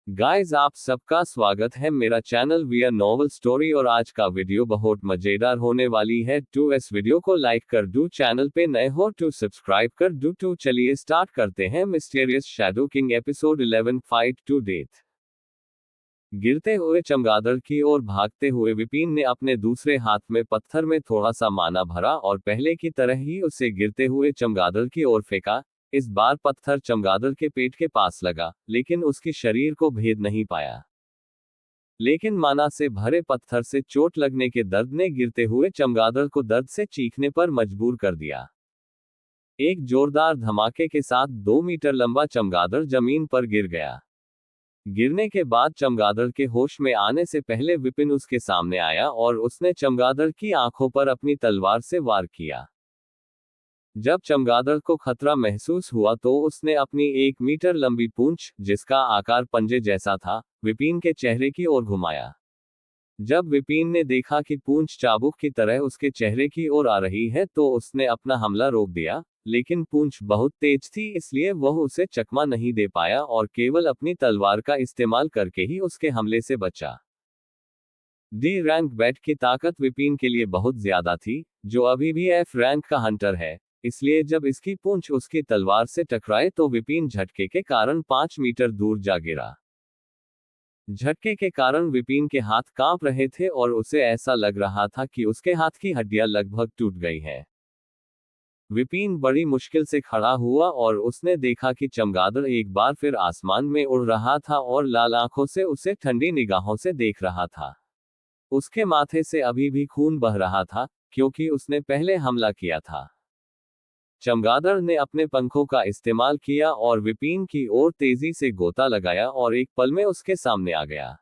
Guys, आप सबका स्वागत है मेरा channel we are novel story. और आज का वीडियो बहुत मजेदार होने वाली है। टू इस वीडियो को लाइक कर दो, चैनल पे नए हो टू सब्सक्राइब कर दो। तो चलिए स्टार्ट करते हैं mysterious shadow king episode 11 fight to death. गिरते हुए चमगादड़ की ओर भागते हुए विपिन ने अपने दूसरे हाथ में पत्थर में थोड़ा सा माना भरा और पहले की तरह ही उसे गिरते हुए चमगादड़ की ओर फेंका। इस बार पत्थर चमगादड़ के पेट के पास लगा, लेकिन उसकी शरीर को भेद नहीं पाया। लेकिन माना से भरे पत्थर से चोट लगने के दर्द ने गिरते हुए चमगादड़ को दर्द से चीखने पर मजबूर कर दिया। एक जोरदार धमाके के साथ 2 मीटर लंबा चमगादड़ जमीन पर गिर गया। गिरने के बाद चमगादड़ के होश में आने से पहले विपिन उसके सामने आया और उसने चमगादड़ की आंखों पर अपनी तलवार से वार किया। जब चमगादड़ को खतरा महसूस हुआ तो उसने अपनी 1 मीटर लंबी पूंछ, जिसका आकार पंजे जैसा था, विपिन के चेहरे की ओर घुमाया। जब विपिन ने देखा कि पूंछ चाबुक की तरह उसके चेहरे की ओर आ रही है तो उसने अपना हमला रोक दिया, लेकिन पूंछ बहुत तेज थी इसलिए वह उसे चकमा नहीं दे पाया और केवल अपनी तलवार का इस्तेमाल करके ही उसके हमले से बचा। डी रैंक बैट की ताकत विपिन के लिए बहुत ज्यादा थी, जो अभी भी एफ रैंक का हंटर है, इसलिए जब इसकी पूंछ उसकी तलवार से टकराए तो विपिन झटके के कारण 5 मीटर दूर जा गिरा। झटके के कारण विपिन के हाथ कांप रहे थे और उसे ऐसा लग रहा था कि उसके हाथ की हड्डियां लगभग टूट गई हैं। विपिन बड़ी मुश्किल से खड़ा हुआ और उसने देखा कि चमगादड़ एक बार फिर आसमान में उड़ रहा था और लाल आंखों से उसे ठंडी निगाहों से देख रहा था। उसके माथे से अभी भी खून बह रहा था, क्योंकि उसने पहले हमला किया था। चमगादड़ ने अपने पंखों का इस्तेमाल किया और विपिन की ओर तेजी से गोता लगाया और एक पल में उसके सामने आ गया।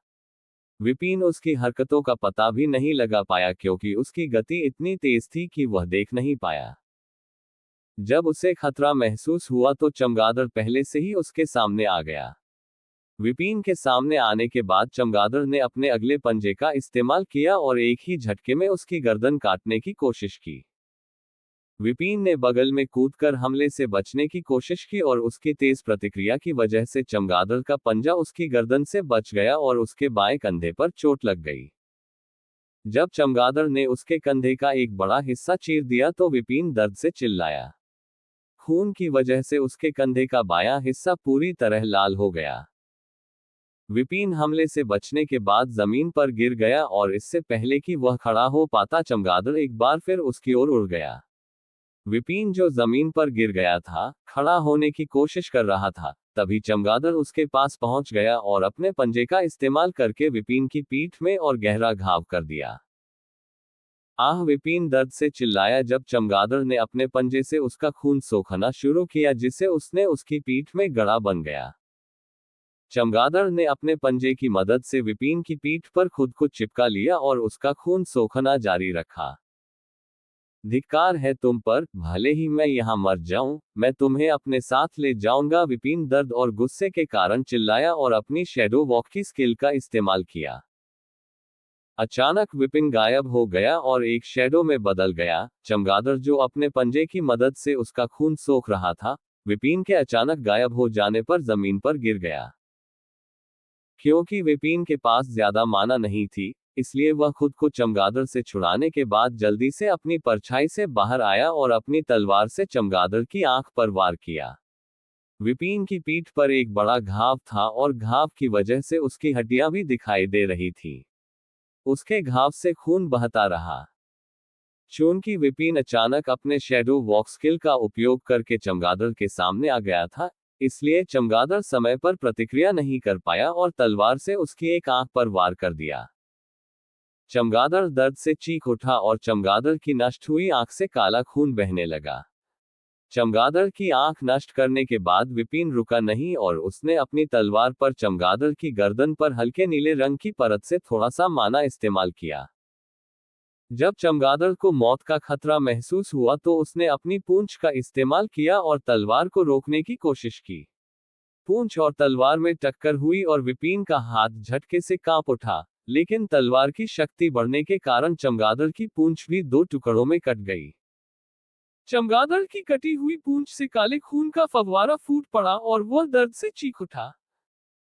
विपिन उसकी हरकतों का पता भी नहीं लगा पाया क्योंकि उसकी गति इतनी तेज थी कि वह देख नहीं पाया। जब उसे खतरा महसूस हुआ तो चमगादड़ पहले से ही उसके सामने आ गया। विपिन के सामने आने के बाद चमगादड़ ने अपने अगले पंजे का इस्तेमाल किया और एक ही झटके में उसकी गर्दन काटने की कोशिश की। विपिन ने बगल में कूदकर हमले से बचने की कोशिश की और उसकी तेज प्रतिक्रिया की वजह से चमगादड़ का पंजा उसकी गर्दन से बच गया और उसके बाएं कंधे पर चोट लग गई। जब चमगादड़ ने उसके कंधे का एक बड़ा हिस्सा चीर दिया तो विपिन दर्द से चिल्लाया। खून की वजह से उसके कंधे का बायां हिस्सा पूरी तरह लाल हो गया। विपिन हमले से बचने के बाद जमीन पर गिर गया और इससे पहले कि वह खड़ा हो पाता चमगादड़ एक बार फिर उसकी ओर उड़ गया। विपिन जो जमीन पर गिर गया था, खड़ा होने की कोशिश कर रहा था, तभी चमगादड़ उसके पास पहुंच गया और अपने पंजे का इस्तेमाल करके विपिन की पीठ में और गहरा घाव कर दिया। आह! विपिन दर्द से चिल्लाया जब चमगादड़ ने अपने पंजे से उसका खून सोखना शुरू किया जिससे उसने उसकी पीठ में गड़ा बन गया। चमगादड़ ने अपने पंजे की मदद से विपिन की पीठ पर खुद को चिपका लिया और उसका खून सोखना जारी रखा। धिक्कार है तुम पर, भले ही मैं यहाँ मर जाऊं, मैं तुम्हें अपने साथ ले जाऊंगा। विपिन दर्द और गुस्से के कारण चिल्लाया और अपनी शैडो वॉक की स्किल का इस्तेमाल किया। अचानक विपिन गायब हो गया और एक शैडो में बदल गया। चमगादड़ जो अपने पंजे की मदद से उसका खून सोख रहा था, विपिन के अचानक गायब हो जाने पर जमीन पर गिर गया। क्योंकि विपिन के पास ज्यादा माना नहीं थी, इसलिए वह खुद को चमगादड़ से छुड़ाने के बाद जल्दी से अपनी परछाई से बाहर आया और अपनी तलवार से चमगादड़ की आंख पर वार किया। विपिन की पीठ पर एक बड़ा घाव था और घाव की वजह से उसकी हड्डियां भी दिखाई दे रही थी। उसके घाव से खून बहता रहा। चूंकि विपिन अचानक अपने शैडो वॉक स्किल का उपयोग करके चमगादड़ के सामने आ गया था, इसलिए चमगादड़ समय पर प्रतिक्रिया नहीं कर पाया और तलवार से उसकी एक आंख पर वार कर दिया। चमगादड़ दर्द से चीख उठा और चमगादड़ की नष्ट हुई आंख से काला खून बहने लगा। चमगादड़ की आंख नष्ट करने के बाद विपिन रुका नहीं और उसने अपनी तलवार पर चमगादड़ की गर्दन पर हल्के नीले रंग की परत से थोड़ा सा माना इस्तेमाल किया। जब चमगादड़ को मौत का खतरा महसूस हुआ तो उसने अपनी पूंछ का इस्तेमाल किया और तलवार को रोकने की कोशिश की। पूंछ और तलवार में टक्कर हुई और विपिन का हाथ झटके से कांप उठा, लेकिन तलवार की शक्ति बढ़ने के कारण चमगादड़ की पूंछ भी 2 टुकड़ों में कट गई। चमगादड़ की कटी हुई पूंछ से काले खून का फव्वारा फूट पड़ा और वह दर्द से चीख उठा।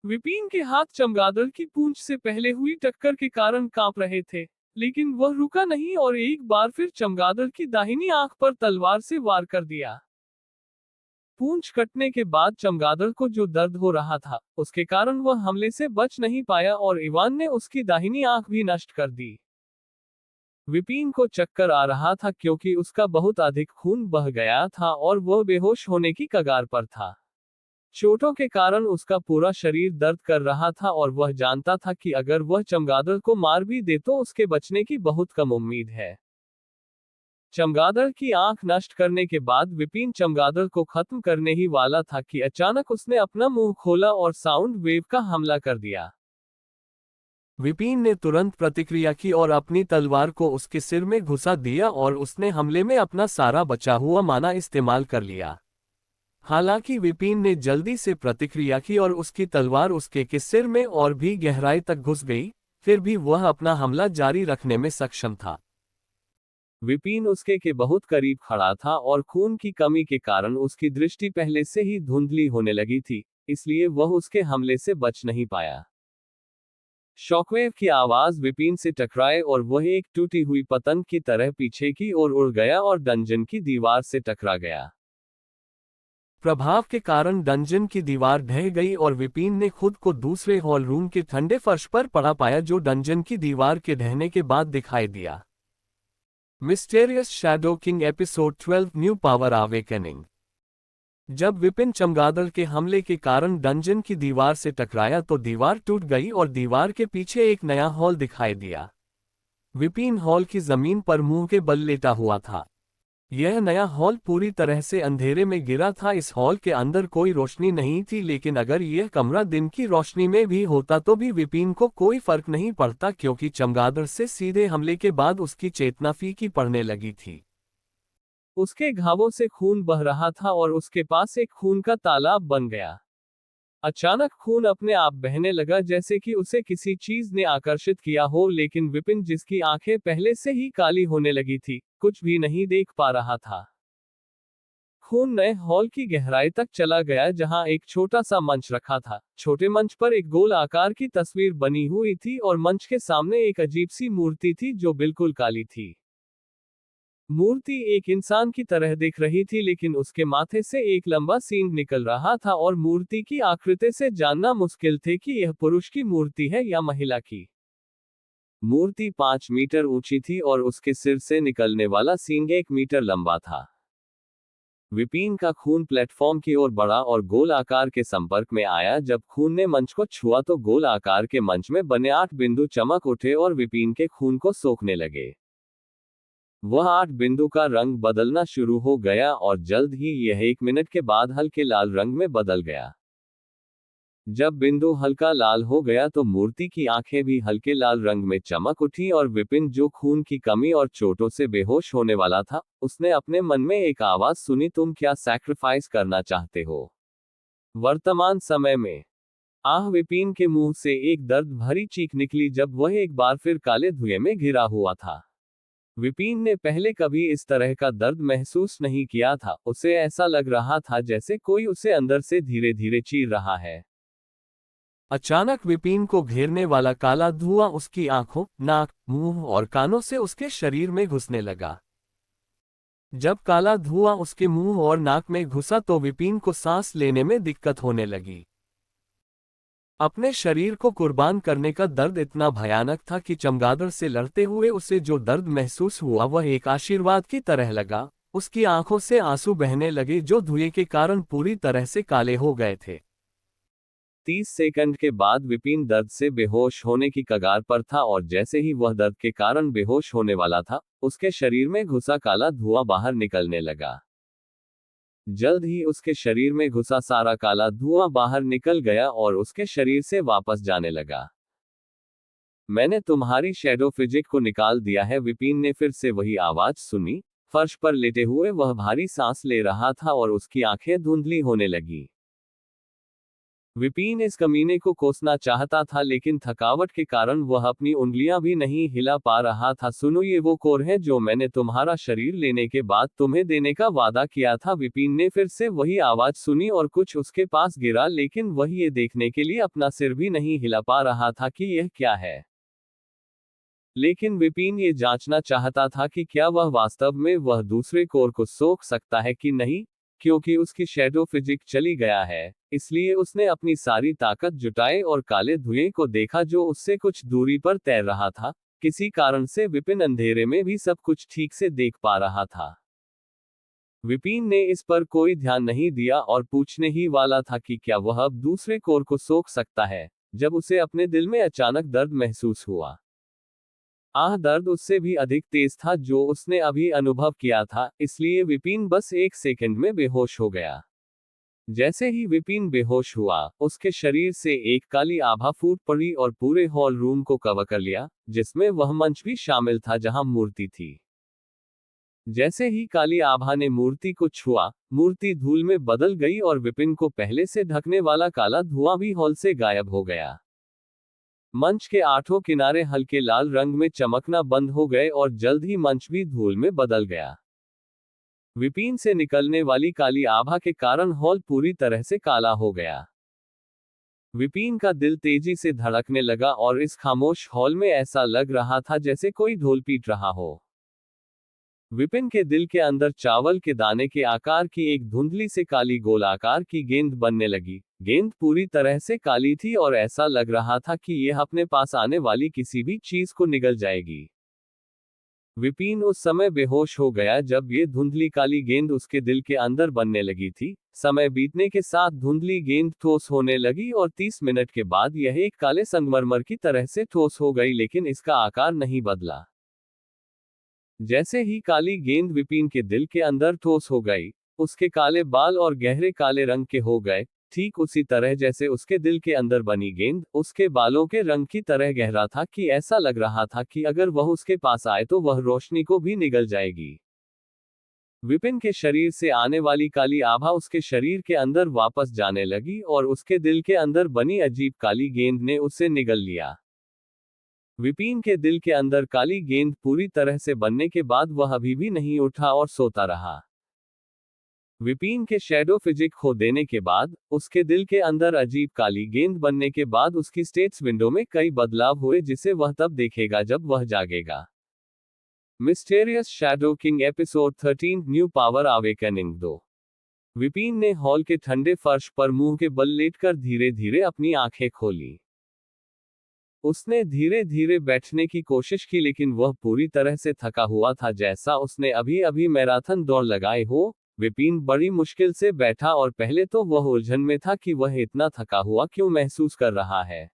विपिन के हाथ चमगादड़ की पूंछ से पहले हुई टक्कर के कारण कांप रहे थे, लेकिन वह रुका नहीं और एक बार फिर चमगादड़ की दाहिनी आंख पर तलवार से वार कर दिया। पूंछ कटने के बाद चमगादड़ को जो दर्द हो रहा था, उसके कारण वह हमले से बच नहीं पाया और इवान ने उसकी दाहिनी आंख भी नष्ट कर दी। विपिन को चक्कर आ रहा था क्योंकि उसका बहुत अधिक खून बह गया था और वह बेहोश होने की कगार पर था। चोटों के कारण उसका पूरा शरीर दर्द कर रहा था और वह जानता था कि अगर वह चमगादड़ को मार भी दे तो उसके बचने की बहुत कम उम्मीद है। चमगादड़ की आंख नष्ट करने के बाद विपिन चमगादड़ को खत्म करने ही वाला था कि अचानक उसने अपना मुंह खोला और साउंड वेव का हमला कर दिया। विपिन ने तुरंत प्रतिक्रिया की और अपनी तलवार को उसके सिर में घुसा दिया और उसने हमले में अपना सारा बचा हुआ माना इस्तेमाल कर लिया। हालांकि विपिन ने जल्दी से प्रतिक्रिया की और उसकी तलवार उसके के सिर में और भी गहराई तक घुस गई, फिर भी वह अपना हमला जारी रखने में सक्षम था। विपिन उसके के बहुत करीब खड़ा था और खून की कमी के कारण उसकी दृष्टि पहले से ही धुंधली होने लगी थी, इसलिए वह उसके हमले से बच नहीं पाया। शॉकवेव की आवाज विपिन से टकराए और वह एक टूटी हुई पतंग की तरह पीछे की ओर उड़ गया और डंजन की दीवार से टकरा गया। प्रभाव के कारण डंजन की दीवार ढह गई और विपिन ने खुद को दूसरे हॉल रूम के ठंडे फर्श पर पड़ा पाया जो डंजन की दीवार के ढहने के बाद दिखाई दिया। Mysterious shadow king episode 12 new power awakening. जब विपिन चमगादड़ के हमले के कारण डंजन की दीवार से टकराया तो दीवार टूट गई और दीवार के पीछे एक नया हॉल दिखाई दिया। विपिन हॉल की जमीन पर मुंह के बल लेटा हुआ था। यह नया हॉल पूरी तरह से अंधेरे में गिरा था। इस हॉल के अंदर कोई रोशनी नहीं थी, लेकिन अगर यह कमरा दिन की रोशनी में भी होता तो भी विपिन को कोई फर्क नहीं पड़ता क्योंकि चमगादड़ से सीधे हमले के बाद उसकी चेतना फीकी पड़ने लगी थी। उसके घावों से खून बह रहा था और उसके पास एक खून का तालाब बन गया। अचानक खून अपने आप बहने लगा जैसे कि उसे किसी चीज ने आकर्षित किया हो, लेकिन विपिन जिसकी आंखें पहले से ही काली होने लगी थी, कुछ भी नहीं देख पा रहा था। खून नए हॉल की गहराई तक चला गया जहां एक छोटा सा मंच रखा था। छोटे मंच पर एक गोल आकार की तस्वीर बनी हुई थी और मंच के सामने एक अजीब सी मूर्ति थी जो बिल्कुल काली थी। मूर्ति एक इंसान की तरह दिख रही थी, लेकिन उसके माथे से एक लंबा सींग निकल रहा था और मूर्ति की आकृति से जानना मुश्किल थे कि यह पुरुष की मूर्ति है या महिला की। मूर्ति 5 मीटर ऊंची थी और उसके सिर से निकलने वाला सींग 1 मीटर लंबा था। विपिन का खून प्लेटफॉर्म की ओर बढ़ा और गोल आकार के संपर्क में आया। जब खून ने मंच को छुआ तो गोल आकार के मंच में बने 8 बिंदु चमक उठे और विपिन के खून को सोखने लगे। वह 8 बिंदु का रंग बदलना शुरू हो गया और जल्द ही यह 1 मिनट के बाद हल्के लाल रंग में बदल गया। जब बिंदु हल्का लाल हो गया तो मूर्ति की आंखें भी हल्के लाल रंग में चमक उठी और विपिन, जो खून की कमी और चोटों से बेहोश होने वाला था, उसने अपने मन में एक आवाज सुनी, तुम क्या सैक्रिफाइस करना चाहते हो? वर्तमान समय में विपिन के मुंह से एक दर्द भरी चीख निकली जब वह एक बार फिर काले धुएं में घिरा हुआ था। विपिन ने पहले कभी इस तरह का दर्द महसूस नहीं किया था। उसे ऐसा लग रहा था जैसे कोई उसे अंदर से धीरे धीरे चीर रहा है। अचानक विपिन को घेरने वाला काला धुआं उसकी आंखों, नाक, मुंह और कानों से उसके शरीर में घुसने लगा। जब काला धुआं उसके मुंह और नाक में घुसा तो विपिन को सांस लेने में दिक्कत होने लगी। अपने शरीर को कुर्बान करने का दर्द इतना भयानक था कि चमगादड़ से लड़ते हुए उसे जो दर्द महसूस हुआ वह एक आशीर्वाद की तरह लगा। उसकी आंखों से आंसू बहने लगे जो धुएं के कारण पूरी तरह से काले हो गए थे। 30 सेकंड के बाद विपिन दर्द से बेहोश होने की कगार पर था और जैसे ही वह दर्द के कारण बेहोश होने वाला था, उसके शरीर में घुसा काला धुआं बाहर निकलने लगा। जल्द ही उसके शरीर में घुसा सारा काला धुआं बाहर निकल गया और उसके शरीर से वापस जाने लगा। मैंने तुम्हारी शैडो फिजिक को निकाल दिया है, विपिन ने फिर से वही आवाज सुनी। फर्श पर लेटे हुए वह भारी सांस ले रहा था और उसकी आंखें धुंधली होने लगी। विपिन इस कमीने को कोसना चाहता था, लेकिन थकावट के कारण वह अपनी उंगलियां भी नहीं हिला पा रहा था। सुनो, ये वो कोर है जो मैंने तुम्हारा शरीर लेने के बाद तुम्हें देने का वादा किया था। विपिन ने फिर से वही आवाज सुनी और कुछ उसके पास गिरा, लेकिन वह ये देखने के लिए अपना सिर भी नहीं हिला पा रहा था कि यह क्या है। लेकिन विपिन ये जांचना चाहता था कि क्या वह वास्तव में वह दूसरे कोर को सोख सकता है कि नहीं। क्योंकि उसकी शैडो फिजिक चली गया है, इसलिए उसने अपनी सारी ताकत जुटाई और काले धुएं को देखा जो उससे कुछ दूरी पर तैर रहा था। किसी कारण से विपिन अंधेरे में भी सब कुछ ठीक से देख पा रहा था। विपिन ने इस पर कोई ध्यान नहीं दिया और पूछने ही वाला था कि क्या वह अब दूसरे कोर को सोख सकता है, जब उसे अपने दिल में अचानक दर्द महसूस हुआ। दर्द उससे भी अधिक तेज था जो उसने अभी अनुभव किया था, इसलिए विपिन बस एक सेकंड में बेहोश हो गया। जैसे ही विपिन बेहोश हुआ, उसके शरीर से एक काली आभा फूट पड़ी और पूरे हॉल रूम को कवर कर लिया, जिसमें वह मंच भी शामिल था जहां मूर्ति थी। जैसे ही काली आभा ने मूर्ति को छुआ, मूर्ति धूल में बदल गई और विपिन को पहले से ढकने वाला काला धुआं भी हॉल से गायब हो गया। मंच के आठों किनारे हल्के लाल रंग में चमकना बंद हो गए और जल्द ही मंच भी धूल में बदल गया। विपिन से निकलने वाली काली आभा के कारण हॉल पूरी तरह से काला हो गया। विपिन का दिल तेजी से धड़कने लगा और इस खामोश हॉल में ऐसा लग रहा था जैसे कोई ढोल पीट रहा हो। विपिन के दिल के अंदर चावल के दाने के आकार की एक धुंधली से काली गोल आकार की गेंद बनने लगी। गेंद पूरी तरह से काली थी और ऐसा लग रहा था कि यह अपने पास आने वाली किसी भी चीज को निगल जाएगी। विपिन उस समय बेहोश हो गया जब ये धुंधली काली गेंद उसके दिल के अंदर बनने लगी थी। समय बीतने के साथ धुंधली गेंद ठोस होने लगी और 30 मिनट के बाद यह एक काले संगमरमर की तरह से ठोस हो गई, लेकिन इसका आकार नहीं बदला। जैसे ही काली गेंद विपिन के दिल के अंदर ठोस हो गई, उसके काले बाल और गहरे काले रंग के हो गए, ठीक उसी तरह जैसे उसके दिल के अंदर बनी गेंद उसके बालों के रंग की तरह गहरा था कि ऐसा लग रहा था कि अगर वह उसके पास आए तो वह रोशनी को भी निगल जाएगी। विपिन के शरीर से आने वाली काली आभा उसके शरीर के अंदर वापस जाने लगी और उसके दिल के अंदर बनी अजीब काली गेंद ने उसे निगल लिया। विपिन के दिल के अंदर काली गेंद पूरी तरह से बनने के बाद वह अभी भी नहीं उठा और सोता रहा। विपिन के शैडो फिजिक खो देने के बाद, उसके दिल के अंदर अजीब काली गेंद बनने के बाद उसकी स्टेट्स विंडो में कई बदलाव हुए जिसे वह तब देखेगा जब वह जागेगा। Mysterious shadow king episode 13 new power awakening 2। Vipin ने हॉल के ठंडे फर्श पर मुंह के बल लेटकर धीरे धीरे अपनी आंखें खोली। उसने धीरे धीरे बैठने की कोशिश की, लेकिन वह पूरी तरह से थका हुआ था जैसा उसने अभी अभी मैराथन दौड़ लगाए हो। विपिन बड़ी मुश्किल से बैठा और पहले तो वह उलझन में था कि वह इतना थका हुआ क्यों महसूस कर रहा है।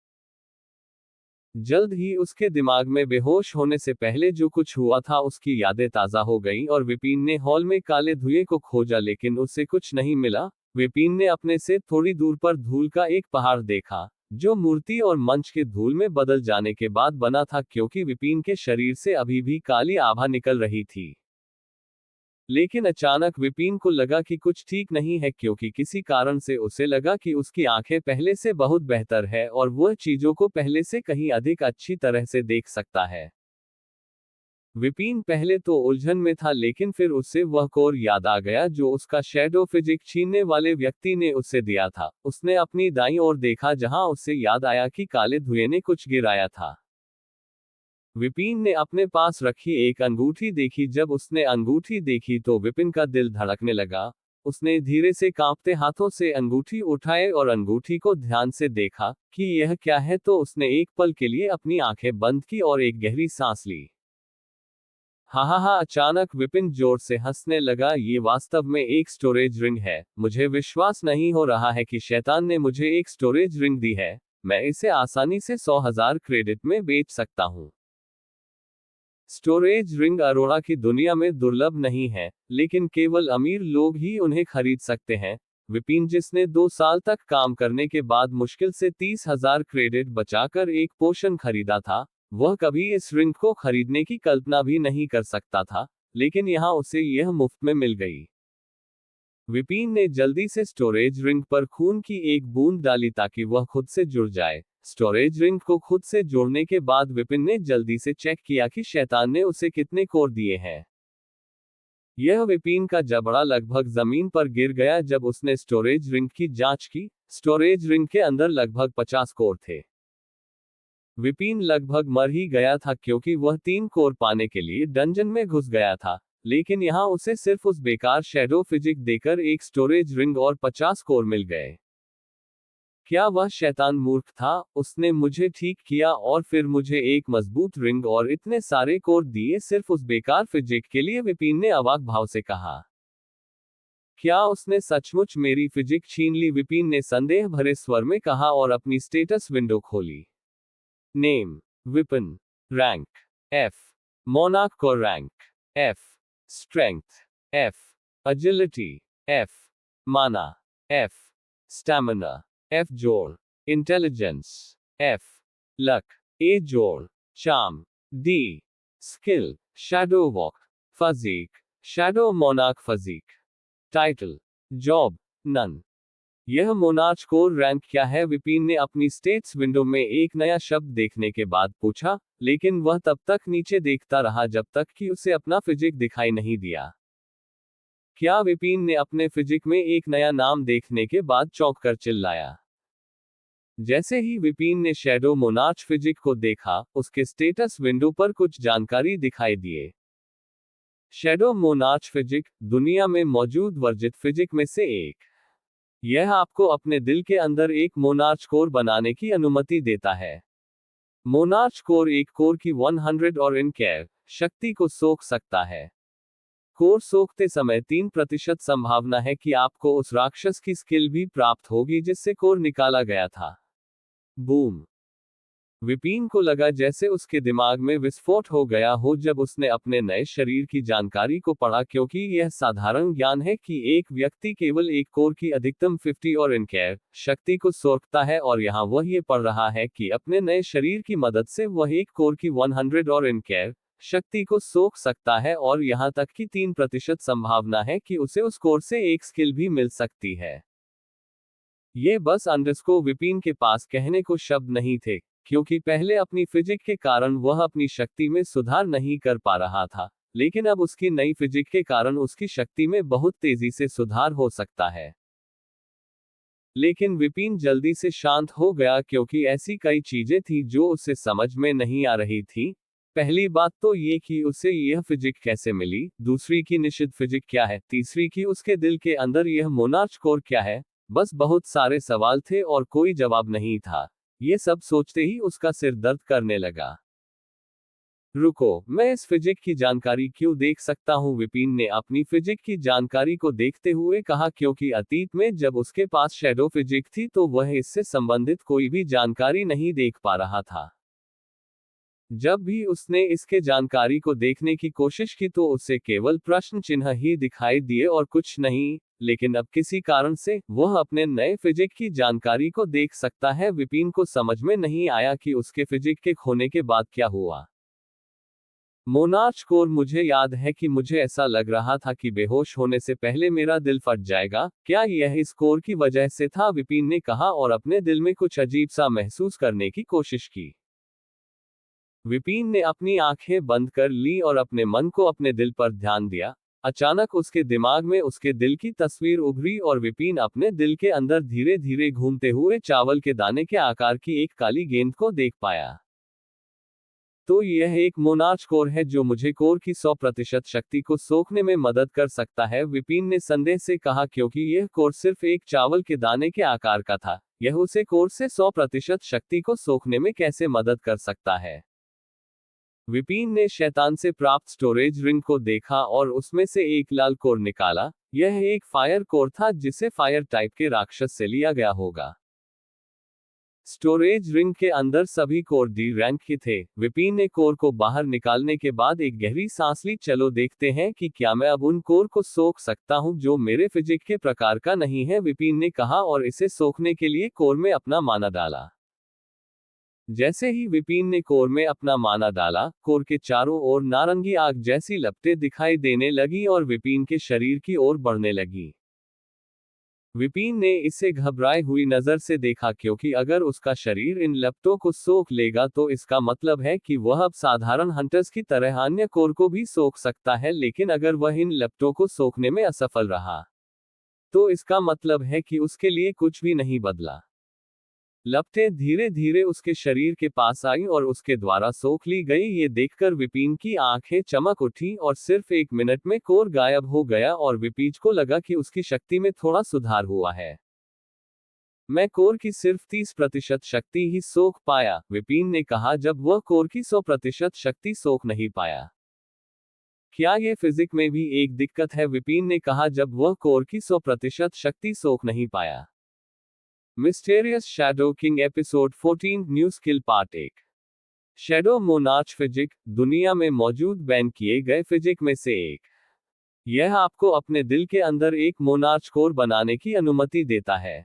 जल्द ही उसके दिमाग में बेहोश होने से पहले जो कुछ हुआ था उसकी यादें ताजा हो गईं और विपिन ने हॉल में काले धुएं को खोजा, लेकिन उससे कुछ नहीं मिला। विपिन ने अपने से थोड़ी दूर पर धूल का एक पहाड़ देखा, जो मूर्ति और मंच के धूल में बदल जाने के बाद बना था, क्योंकि विपिन के शरीर से अभी भी काली आभा निकल रही थी। लेकिन अचानक विपिन को लगा कि कुछ ठीक नहीं है, क्योंकि किसी कारण से उसे लगा कि उसकी आंखें पहले से बहुत बेहतर है और वह चीजों को पहले से कहीं अधिक अच्छी तरह से देख सकता है। विपिन पहले तो उलझन में था, लेकिन फिर उसे वह कोर याद आ गया जो उसका शैडो फिजिक छीनने वाले व्यक्ति ने उसे दिया था। उसने अपनी दाईं ओर देखा जहां उसे याद आया कि काले धुएं ने कुछ गिराया था। विपिन ने अपने पास रखी एक अंगूठी देखी। जब उसने अंगूठी देखी तो विपिन का दिल धड़कने लगा। उसने धीरे से कांपते हाथों से अंगूठी उठाए और अंगूठी को ध्यान से देखा कि यह क्या है, तो उसने एक पल के लिए अपनी आंखें बंद की और एक गहरी सांस ली। हा, अचानक विपिन जोर से हंसने लगा। ये वास्तव में एक स्टोरेज रिंग है। मुझे विश्वास नहीं हो रहा है कि शैतान ने मुझे एक स्टोरेज रिंग दी है। मैं इसे आसानी से 100,000 क्रेडिट में बेच सकता हूं। स्टोरेज रिंग अरोड़ा की दुनिया में दुर्लभ नहीं है, लेकिन केवल अमीर लोग ही उन्हें खरीद सकते हैं। विपिन, जिसने 2 साल तक काम करने के बाद मुश्किल से 30,000 क्रेडिट बचाकर एक पोशन खरीदा था, वह कभी इस रिंग को खरीदने की कल्पना भी नहीं कर सकता था, लेकिन यहां उसे यह मुफ्त में मिल गई। विपिन ने जल्दी से स्टोरेज रिंग पर खून की एक बूंद डाली ताकि वह खुद से जुड़ जाए। स्टोरेज रिंग को खुद से जोड़ने के बाद विपिन ने जल्दी से चेक किया कि शैतान ने उसे कितने कोर दिए हैं। यह विपिन का जबड़ा लगभग जमीन पर गिर गया जब उसने स्टोरेज रिंग की जांच की। स्टोरेज रिंग के अंदर लगभग 50 कोर थे। विपिन लगभग मर ही गया था क्योंकि वह 3 कोर पाने के लिए डंजन में घुस गया था, लेकिन यहां उसे सिर्फ उस बेकार शैडो फिजिक देकर एक स्टोरेज रिंग और 50 कोर मिल गए। क्या वह शैतान मूर्ख था? उसने मुझे ठीक किया और फिर मुझे एक मजबूत रिंग और इतने सारे कोर दिए सिर्फ उस बेकार फिजिक के लिए, विपिन ने अवाक भाव से कहा। क्या उसने सचमुच मेरी फिजिक छीन ली? विपिन ने संदेह भरे स्वर में कहा और अपनी स्टेटस विंडो खोली। Name Vipin, rank F, monarch को rank F, strength F, agility F, mana F, stamina F जोड़, इंटेलिजेंस F, लक A जोड़, charm D, skill shadow walk, physique shadow monarch physique, title job none. यह monarch core rank क्या है? विपिन ने अपनी states window में एक नया शब्द देखने के बाद पूछा, लेकिन वह तब तक नीचे देखता रहा जब तक कि उसे अपना फिजिक दिखाई नहीं दिया। क्या विपिन ने अपने फिजिक में एक नया नाम देखने के बाद चौंक कर चिल्लाया। जैसे ही विपिन ने शैडो मोनार्च फिजिक को देखा, उसके स्टेटस विंडो पर कुछ जानकारी दिखाई दिए। शैडो मोनार्च फिजिक, दुनिया में मौजूद वर्जित फिजिक में से एक। यह आपको अपने दिल के अंदर एक मोनार्च कोर बनाने की अनुमति देता है। मोनार्च कोर एक कोर की 100 और इन केयर शक्ति को सोख सकता है। कोर सोखते समय 3% संभावना है कि आपको उस राक्षस की स्किल भी प्राप्त होगी जिससे कोर निकाला गया था। बूम! विपिन को लगा जैसे उसके दिमाग में विस्फोट हो गया हो जब उसने अपने नए शरीर की जानकारी को पढ़ा, क्योंकि यह साधारण ज्ञान है कि एक व्यक्ति केवल एक कोर की अधिकतम 50 और इन केयर शक्ति को सोखता है, और यहाँ वह ये पढ़ रहा है कि अपने नए शरीर की मदद से वह एक कोर की 100 और इन केयर शक्ति को सोख सकता है, और यहाँ तक कि 3% संभावना है कि उसे उस कोर से एक स्किल भी मिल सकती है। ये बस अंडरस्को विपिन के पास कहने को शब्द नहीं थे, क्योंकि पहले अपनी फिजिक के कारण वह अपनी शक्ति में सुधार नहीं कर पा रहा था, लेकिन अब उसकी नई फिजिक के कारण उसकी शक्ति में बहुत तेजी से सुधार हो सकता है। लेकिन विपिन जल्दी से शांत हो गया क्योंकि ऐसी कई चीजें थी जो उसे समझ में नहीं आ रही थी। पहली बात तो ये कि उसे यह फिजिक कैसे मिली, दूसरी की निषिद्ध फिजिक क्या है, तीसरी की उसके दिल के अंदर यह मोनार्च कोर क्या है। बस बहुत सारे सवाल थे और कोई जवाब नहीं था। ये सब सोचते ही उसका सिर दर्द करने लगा। रुको, मैं इस फिजिक की जानकारी क्यों देख सकता हूँ? विपिन ने अपनी फिजिक की जानकारी को देखते हुए कहा, क्योंकि अतीत में जब उसके पास शैडो फिजिक थी तो वह इससे संबंधित कोई भी जानकारी नहीं देख पा रहा था। जब भी उसने इसके जानकारी को देखने की कोशिश की तो उसे केवल प्रश्न चिन्ह ही दिखाई दिए और कुछ नहीं, लेकिन अब किसी कारण से वह अपने नए फिजिक की जानकारी को देख सकता है। विपिन को समझ में नहीं आया कि उसके फिजिक के खोने के बाद क्या हुआ। मोनार्च कोर, मुझे याद है कि मुझे ऐसा लग रहा था कि बेहोश होने से पहले मेरा दिल फट जाएगा। क्या यह इस कोर की वजह से था? विपिन ने कहा और अपने दिल में कुछ अजीब सा महसूस करने की कोशिश की। विपिन ने अपनी आंखें बंद कर ली और अपने मन को अपने दिल पर ध्यान दिया। अचानक उसके दिमाग में उसके दिल की तस्वीर उभरी और विपिन अपने दिल के अंदर धीरे धीरे घूमते हुए चावल के दाने के आकार की एक काली गेंद को देख पाया। तो यह एक मोनार्च कोर है जो मुझे कोर की 100% शक्ति को सोखने में मदद कर सकता है, विपिन ने संदेह से कहा, क्योंकि यह कोर सिर्फ एक चावल के दाने के आकार का था। यह उसे कोर से 100% शक्ति को सोखने में कैसे मदद कर सकता है? विपिन ने शैतान से प्राप्त स्टोरेज रिंग को देखा और उसमें से एक लाल कोर निकाला। यह एक फायर कोर था जिसे फायर टाइप के राक्षस से लिया गया होगा। स्टोरेज रिंग के अंदर सभी कोर डी रैंक के थे। विपिन ने कोर को बाहर निकालने के बाद एक गहरी सांस ली। चलो देखते हैं कि क्या मैं अब उन कोर को सोख सकता हूं जो मेरे फिजिक के प्रकार का नहीं है, विपिन ने कहा और इसे सोखने के लिए कोर में अपना माना डाला। जैसे ही विपिन ने कोर में अपना माना डाला, कोर के चारों ओर नारंगी आग जैसी लपटें दिखाई देने लगी और विपिन के शरीर की ओर बढ़ने लगी। विपिन ने इसे घबराई हुई नजर से देखा, क्योंकि अगर उसका शरीर इन लपटों को सोख लेगा तो इसका मतलब है कि वह अब साधारण हंटर्स की तरह अन्य कोर को भी सोख सकता है। लेकिन अगर वह इन लपटों को सोखने में असफल रहा, तो इसका मतलब है कि उसके लिए कुछ भी नहीं बदला। लपटें धीरे धीरे उसके शरीर के पास आई और उसके द्वारा सोख ली गई। ये देखकर विपिन की आंखें चमक उठी और सिर्फ 1 मिनट में कोर गायब हो गया और विपीज को लगा कि उसकी शक्ति में थोड़ा सुधार हुआ है। मैं कोर की सिर्फ 30% शक्ति ही सोख पाया, विपिन ने कहा, जब वह कोर की 100% शक्ति सोख नहीं पाया। क्या ये फिजिक में भी एक दिक्कत है, विपिन ने कहा, जब वह कोर की 100% शक्ति सोख नहीं पाया। Mysterious shadow king episode 14 new skill part 1। Shadow monarch physique, दुनिया में मौजूद बैन किए गए फिजिक में से एक। यह आपको अपने दिल के अंदर एक मोनार्च कोर बनाने की अनुमति देता है।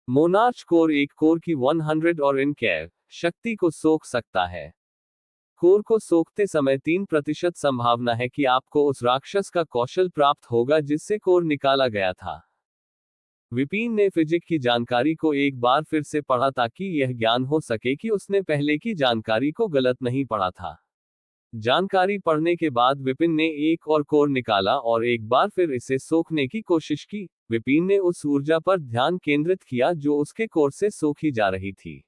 मोनार्च कोर एक कोर की 100 और इन केयर शक्ति को सोख सकता है। कोर को सोखते समय 3% संभावना है कि आपको उस राक्षस का कौशल प्राप्त होगा जिससे कोर निकाला गया था। विपिन ने फिजिक की जानकारी को एक बार फिर से पढ़ा ताकि यह ज्ञान हो सके कि उसने पहले की जानकारी को गलत नहीं पढ़ा था। जानकारी पढ़ने के बाद विपिन ने एक और कोर निकाला और एक बार फिर इसे सोखने की कोशिश की। विपिन ने उस ऊर्जा पर ध्यान केंद्रित किया जो उसके कोर से सोखी जा रही थी।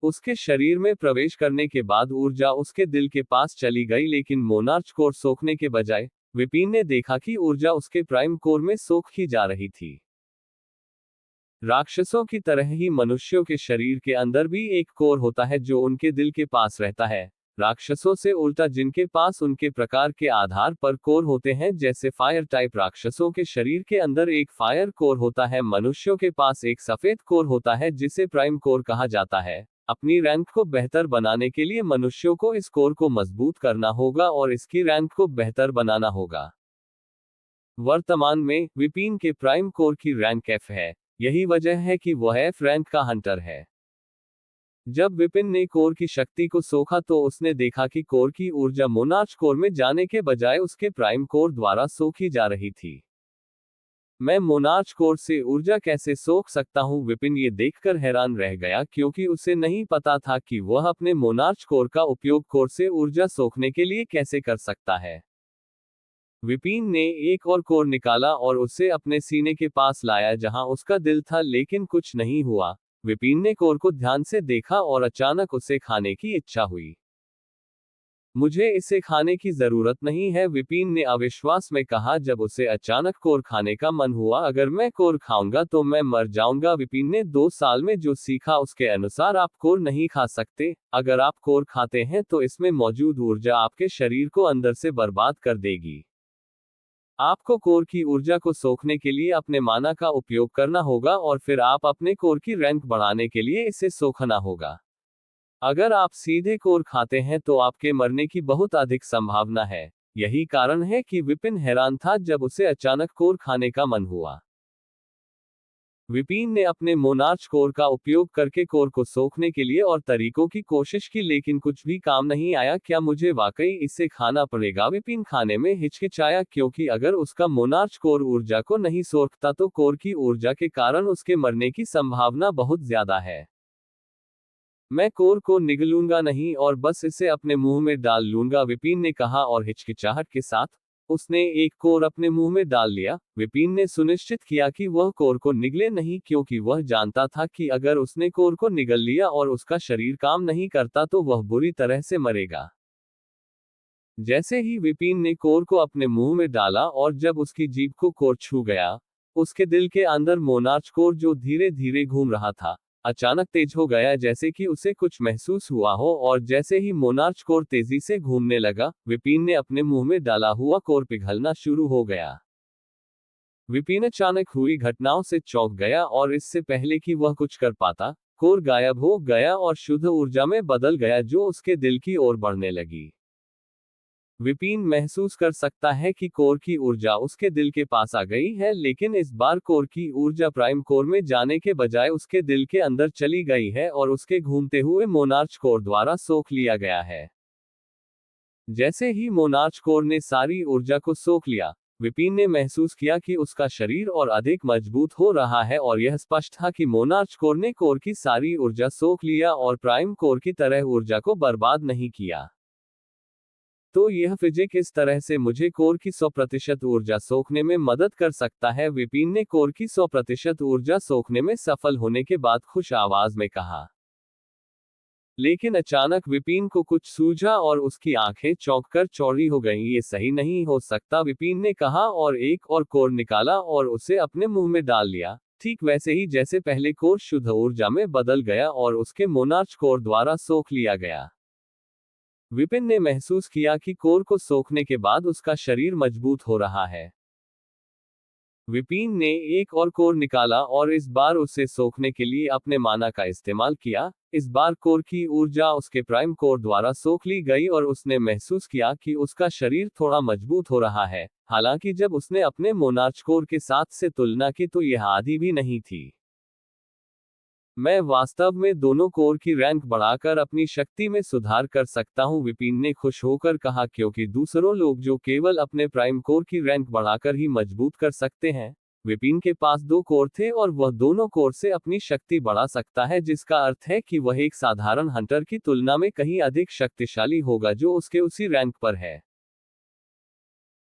उसके शरीर में प्रवेश करने के बाद ऊर्जा उसके दिल के पास चली गई, लेकिन मोनार्च कोर सोखने के बजाय विपिन ने देखा कि ऊर्जा उसके प्राइम कोर में सोखी जा रही थी। राक्षसों की तरह ही मनुष्यों के शरीर के अंदर भी एक कोर होता है जो उनके दिल के पास रहता है। राक्षसों से उल्टा, जिनके पास उनके प्रकार के आधार पर कोर होते हैं, जैसे फायर टाइप राक्षसों के शरीर के अंदर एक फायर कोर होता है, मनुष्यों के पास एक सफेद कोर होता है जिसे प्राइम कोर कहा जाता है। अपनी रैंक को बेहतर बनाने के लिए मनुष्यों को इस कोर को मजबूत करना होगा और इसकी रैंक को बेहतर बनाना होगा। वर्तमान में विपिन के प्राइम कोर की रैंक F है। यही वजह है कि वह F रैंक का हंटर है। जब विपिन ने कोर की शक्ति को सोखा तो उसने देखा कि कोर की ऊर्जा मोनार्च कोर में जाने के बजाय उसके प्राइम कोर द्वारा सोखी जा रही थी। मैं मोनार्च कोर से ऊर्जा कैसे सोख सकता हूं, विपिन ये देखकर हैरान रह गया, क्योंकि उसे नहीं पता था कि वह अपने मोनार्च कोर का उपयोग कोर से ऊर्जा सोखने के लिए कैसे कर सकता है। विपिन ने एक और कोर निकाला और उसे अपने सीने के पास लाया जहां उसका दिल था, लेकिन कुछ नहीं हुआ। विपिन ने कोर को ध्यान से देखा और अचानक उसे खाने की इच्छा हुई। मुझे इसे खाने की जरूरत नहीं है, विपिन ने अविश्वास में कहा जब उसे अचानक कोर खाने का मन हुआ। अगर मैं कोर खाऊंगा तो मैं मर जाऊंगा। विपिन ने 2 साल में जो सीखा उसके अनुसार आप कोर नहीं खा सकते। अगर आप कोर खाते हैं तो इसमें मौजूद ऊर्जा आपके शरीर को अंदर से बर्बाद कर देगी। आपको कोर की ऊर्जा को सोखने के लिए अपने माना का उपयोग करना होगा और फिर आप अपने कोर की रैंक बढ़ाने के लिए इसे सोखना होगा। अगर आप सीधे कोर खाते हैं तो आपके मरने की बहुत अधिक संभावना है। यही कारण है कि विपिन हैरान था जब उसे अचानक कोर खाने का मन हुआ। विपिन ने अपने मोनार्च कोर का उपयोग करके कोर को सोखने के लिए और तरीकों की कोशिश की, लेकिन कुछ भी काम नहीं आया। क्या मुझे वाकई इसे खाना पड़ेगा, विपिन खाने में हिचकिचाया, क्योंकि अगर उसका मोनार्च कोर ऊर्जा को नहीं सोखता तो कोर की ऊर्जा के कारण उसके मरने की संभावना बहुत ज्यादा है। मैं कोर को निगलूंगा नहीं और बस इसे अपने मुंह में डाल लूंगा, विपिन ने कहा और हिचकिचाहट के साथ उसने एक कोर अपने मुंह में डाल लिया। विपिन ने सुनिश्चित किया कि वह कोर को निगले नहीं, क्योंकि वह जानता था कि अगर उसने कोर को निगल लिया और उसका शरीर काम नहीं करता तो वह बुरी तरह से मरेगा। जैसे ही विपिन ने कोर को अपने मुंह में डाला और जब उसकी जीभ को कोर छू गया, उसके दिल के अंदर मोनार्च कोर जो धीरे धीरे घूम रहा था अचानक तेज हो गया, जैसे कि उसे कुछ महसूस हुआ हो। और जैसे ही मोनार्च कोर तेजी से घूमने लगा, विपिन ने अपने मुंह में डाला हुआ कोर पिघलना शुरू हो गया। विपिन अचानक हुई घटनाओं से चौंक गया और इससे पहले कि वह कुछ कर पाता, कोर गायब हो गया और शुद्ध ऊर्जा में बदल गया जो उसके दिल की ओर बढ़ने लगी। विपिन महसूस कर सकता है कि कोर की ऊर्जा उसके दिल के पास आ गई है, लेकिन इस बार कोर की ऊर्जा प्राइम कोर में जाने के बजाय उसके दिल के अंदर चली गई है और उसके घूमते हुए मोनार्च कोर द्वारा सोख लिया गया है। जैसे ही मोनार्च कोर ने सारी ऊर्जा को सोख लिया, विपिन ने महसूस किया कि उसका शरीर और अधिक मजबूत हो रहा है और यह स्पष्ट था कि मोनार्च कोर ने कोर की सारी ऊर्जा सोख लिया और प्राइम कोर की तरह ऊर्जा को बर्बाद नहीं किया। तो यह फिजिक इस तरह से मुझे कोर की 100% ऊर्जा सोखने में मदद कर सकता है, विपिन ने कोर की 100% ऊर्जा सोखने में सफल होने के बाद खुश आवाज में कहा। लेकिन अचानक विपिन को कुछ सूझा और उसकी आंखें चौंक कर चौड़ी हो गईं। ये सही नहीं हो सकता, विपिन ने कहा और एक और कोर निकाला और उसे अपने मुंह में डाल लिया, ठीक वैसे ही जैसे पहले कोर शुद्ध ऊर्जा में बदल गया और उसके मोनार्च कोर द्वारा सोख लिया गया। विपिन ने महसूस किया कि कोर को सोखने के बाद उसका शरीर मजबूत हो रहा है। विपिन ने एक और कोर निकाला और इस बार उसे सोखने के लिए अपने माना का इस्तेमाल किया। इस बार कोर की ऊर्जा उसके प्राइम कोर द्वारा सोख ली गई और उसने महसूस किया कि उसका शरीर थोड़ा मजबूत हो रहा है। हालांकि जब उसने अपने मोनार्च कोर के साथ से तुलना की तो यह आधी भी नहीं थी। मैं वास्तव में दोनों कोर की रैंक बढ़ाकर अपनी शक्ति में सुधार कर सकता हूं, विपिन ने खुश होकर कहा, क्योंकि दूसरों लोग जो केवल अपने प्राइम कोर की रैंक बढ़ाकर ही मजबूत कर सकते हैं। विपिन के पास 2 कोर थे और वह दोनों कोर से अपनी शक्ति बढ़ा सकता है, जिसका अर्थ है कि वह एक साधारण हंटर की तुलना में कहीं अधिक शक्तिशाली होगा जो उसके उसी रैंक पर है।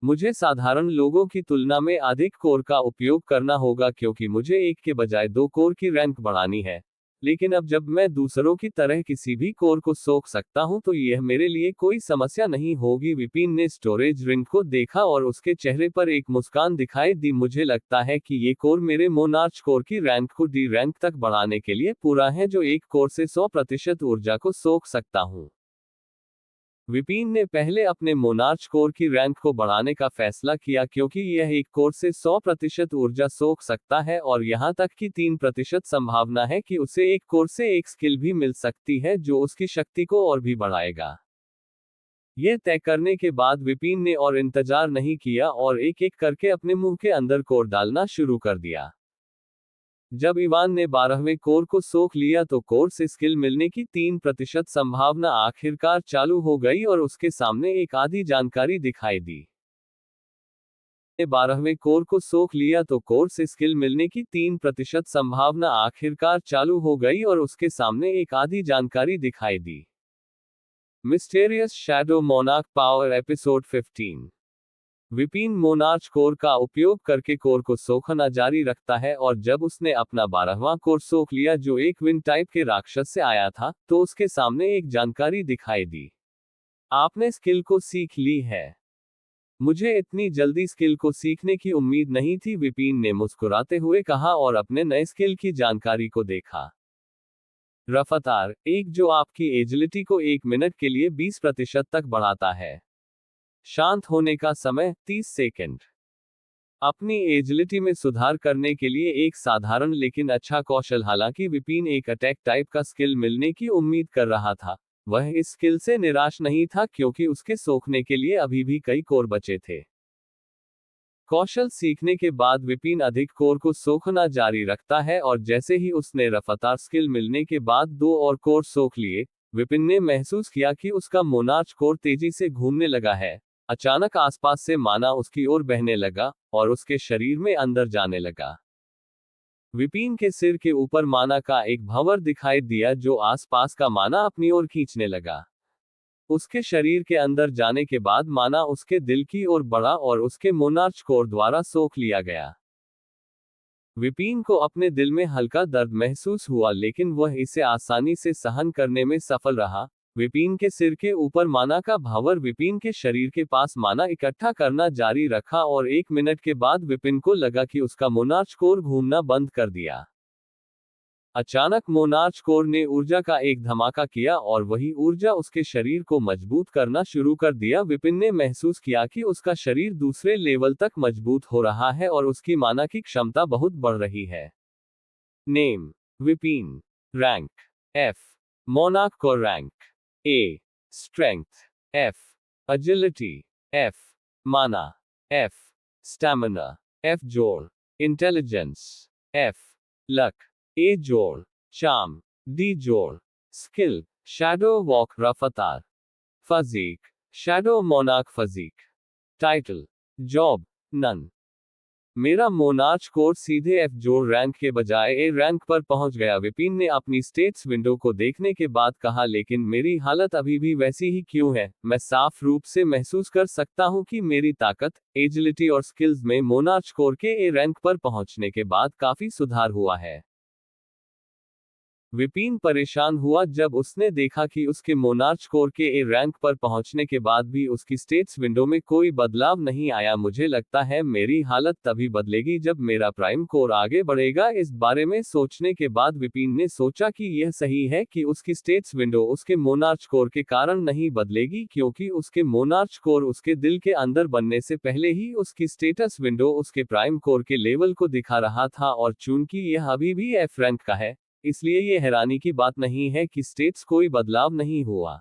मुझे साधारण लोगों की तुलना में अधिक कोर का उपयोग करना होगा क्योंकि मुझे एक के बजाय 2 कोर की रैंक बढ़ानी है। लेकिन अब जब मैं दूसरों की तरह किसी भी कोर को सोख सकता हूं तो यह मेरे लिए कोई समस्या नहीं होगी। विपिन ने स्टोरेज रिंग को देखा और उसके चेहरे पर एक मुस्कान दिखाई दी। मुझे लगता है कि ये कोर मेरे मोनार्च कोर की रैंक को डी रैंक तक बढ़ाने के लिए पूरा है, जो एक कोर से 100% ऊर्जा को सोख सकता हूं। विपिन ने पहले अपने मोनार्च कोर की रैंक को बढ़ाने का फैसला किया क्योंकि यह एक कोर से 100% ऊर्जा सोख सकता है और यहां तक कि 3% संभावना है कि उसे एक कोर से एक स्किल भी मिल सकती है जो उसकी शक्ति को और भी बढ़ाएगा। यह तय करने के बाद विपिन ने और इंतजार नहीं किया और एक एक करके अपने मुंह के अंदर कोर डालना शुरू कर दिया। जब इवान ने 12वें कोर को सोख लिया तो कोर से स्किल मिलने की 3% संभावना आखिरकार चालू हो गई और उसके सामने एक आधी जानकारी दिखाई दी। 12वें कोर को सोख लिया तो कोर से स्किल मिलने की 3% संभावना आखिरकार चालू हो गई और उसके सामने एक आधी जानकारी दिखाई दी। Mysterious shadow monarch power episode 15। Vipin monarch core का उपयोग करके कोर को सोखना जारी रखता है और जब उसने अपना 12वां कोर सोख लिया जो एक विन टाइप के राक्षस से आया था तो उसके सामने एक जानकारी दिखाई दी। आपने स्किल को सीख ली है। मुझे इतनी जल्दी स्किल को सीखने की उम्मीद नहीं थी, विपिन ने मुस्कुराते हुए कहा और अपने नए स्किल की जानकारी को देखा। रफ्तार 1, जो आपकी एजिलिटी को 1 मिनट के लिए 20% तक बढ़ाता है। शांत होने का समय 30 सेकंड। अपनी एजिलिटी में सुधार करने के लिए एक साधारण लेकिन अच्छा कौशल। हालांकि विपिन एक अटैक टाइप का स्किल मिलने की उम्मीद कर रहा था, वह इस स्किल से निराश नहीं था क्योंकि उसके सोखने के लिए अभी भी कई कोर बचे थे। कौशल सीखने के बाद विपिन अधिक कोर को सोखना जारी रखता है और जैसे ही उसने रफ्तार स्किल मिलने के बाद 2 और कोर सोख लिए, विपिन ने महसूस किया कि उसका मोनार्च कोर तेजी से घूमने लगा है। अचानक आसपास से माना उसकी ओर बहने लगा और उसके शरीर में अंदर जाने लगा। विपिन के सिर के ऊपर माना का एक भंवर दिखाई दिया जो आसपास का माना अपनी ओर खींचने लगा। उसके शरीर के अंदर जाने के बाद माना उसके दिल की ओर बढ़ा और उसके मोनार्च कोर द्वारा सोख लिया गया। विपिन को अपने दिल में हल्का दर्द महसूस हुआ लेकिन वह इसे आसानी से सहन करने में सफल रहा। विपिन के सिर के ऊपर माना का भावर विपिन के शरीर के पास माना इकट्ठा करना जारी रखा और 1 मिनट के बाद विपिन को लगा कि उसका मोनार्च कोर घूमना बंद कर दिया। अचानक मोनार्च कोर ने ऊर्जा का एक धमाका किया और वही ऊर्जा उसके शरीर को मजबूत करना शुरू कर दिया। विपिन ने महसूस किया कि उसका शरीर दूसरे लेवल तक मजबूत हो रहा है और उसकी माना की क्षमता बहुत बढ़ रही है। Name Vipin. Rank F। Monarch core rank A। Strength F। Agility F। Mana F। Stamina F जोड़। Intelligence F। लक A जोड़। चार्म D जोड़। स्किल शैडो वॉक रफ्तार। Physique shadow monarch physique. Title job none. मेरा monarch core सीधे F जोड़ rank के बजाय A rank पर पहुंच गया। विपिन ने अपनी स्टेट्स विंडो को देखने के बाद कहा, लेकिन मेरी हालत अभी भी वैसी ही क्यों है? मैं साफ रूप से महसूस कर सकता हूं कि मेरी ताकत, एजिलिटी और स्किल्स में मोनार्च कोर के ए रैंक पर पहुंचने के बाद काफी सुधार हुआ है। विपिन परेशान हुआ जब उसने देखा कि उसके मोनार्च कोर के ए रैंक पर पहुंचने के बाद भी उसकी स्टेट्स विंडो में कोई बदलाव नहीं आया। मुझे लगता है मेरी हालत तभी बदलेगी जब मेरा प्राइम कोर आगे बढ़ेगा। इस बारे में सोचने के बाद विपिन ने सोचा कि यह सही है कि उसकी स्टेट्स विंडो उसके मोनार्च कोर के कारण नहीं बदलेगी, क्योंकि उसके मोनार्च कोर उसके दिल के अंदर बनने से पहले ही उसकी स्टेटस विंडो उसके प्राइम कोर के लेवल को दिखा रहा था, और चूंकि यह अभी भी एफ रैंक का है, इसलिए ये हैरानी की बात नहीं है कि स्टेट्स कोई बदलाव नहीं हुआ।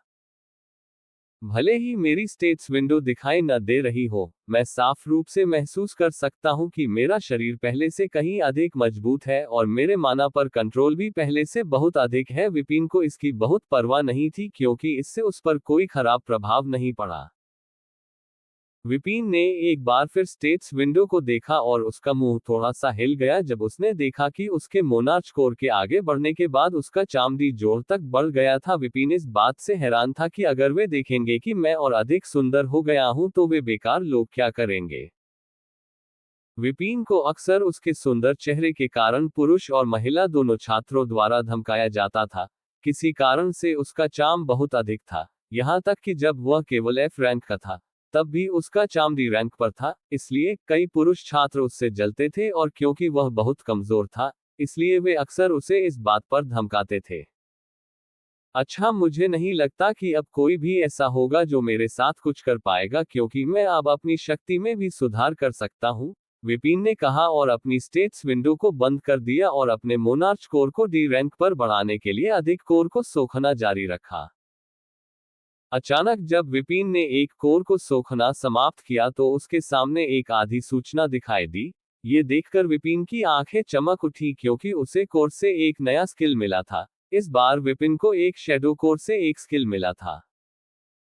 भले ही मेरी स्टेट्स विंडो दिखाई न दे रही हो, मैं साफ रूप से महसूस कर सकता हूं कि मेरा शरीर पहले से कहीं अधिक मजबूत है और मेरे माना पर कंट्रोल भी पहले से बहुत अधिक है। विपिन को इसकी बहुत परवाह नहीं थी, क्योंकि इससे उस पर कोई खराब प्रभाव नहीं पड़ा। विपिन ने एक बार फिर स्टेट्स विंडो को देखा और उसका मुंह थोड़ा सा हिल गया जब उसने देखा कि उसके मोनार्च कोर के आगे बढ़ने के बाद उसका चामड़ी जोड़ तक बढ़ गया था। विपिन इस बात से हैरान था कि अगर वे देखेंगे कि मैं और अधिक सुंदर हो गया हूं तो वे बेकार लोग क्या करेंगे। विपिन को अक्सर उसके सुंदर चेहरे के कारण पुरुष और महिला दोनों छात्रों द्वारा धमकाया जाता था। किसी कारण से उसका चार्म बहुत अधिक था, यहां तक कि जब वह केवल एफ रैंक का था तब भी उसका चार्म डी रैंक पर था। इसलिए कई पुरुष छात्र उससे जलते थे, और क्योंकि वह बहुत कमजोर था, इसलिए वे अक्सर उसे इस बात पर धमकाते थे। अच्छा, मुझे नहीं लगता कि अब कोई भी ऐसा होगा जो मेरे साथ कुछ कर पाएगा, क्योंकि मैं अब अपनी शक्ति में भी सुधार कर सकता हूं, विपिन ने कहा और अपनी स्टेट्स विंडो को बंद कर दिया और अपने मोनार्च कोर को डी रैंक पर बढ़ाने के लिए अधिक कोर को सोखना जारी रखा। अचानक जब विपिन ने एक कोर को सोखना समाप्त किया तो उसके सामने एक आधी सूचना दिखाई दी। ये देखकर विपिन की आंखें चमक उठी, क्योंकि उसे कोर से एक नया स्किल मिला था। इस बार विपिन को एक शेडो कोर से एक स्किल मिला था।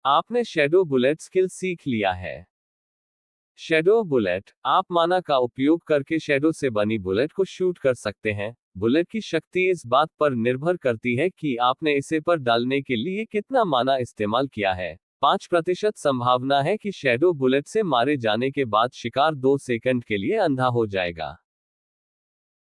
आपने शेडो बुलेट स्किल सीख लिया है। शेडो बुलेट, आप माना का उपयोग करके शेडो से बनी बुलेट को शूट कर सकते हैं। बुलेट की शक्ति इस बात पर निर्भर करती है कि आपने इसे पर डालने के लिए कितना माना इस्तेमाल किया है। 5% संभावना है कि शेडो बुलेट से मारे जाने के बाद शिकार 2 सेकंड के लिए अंधा हो जाएगा।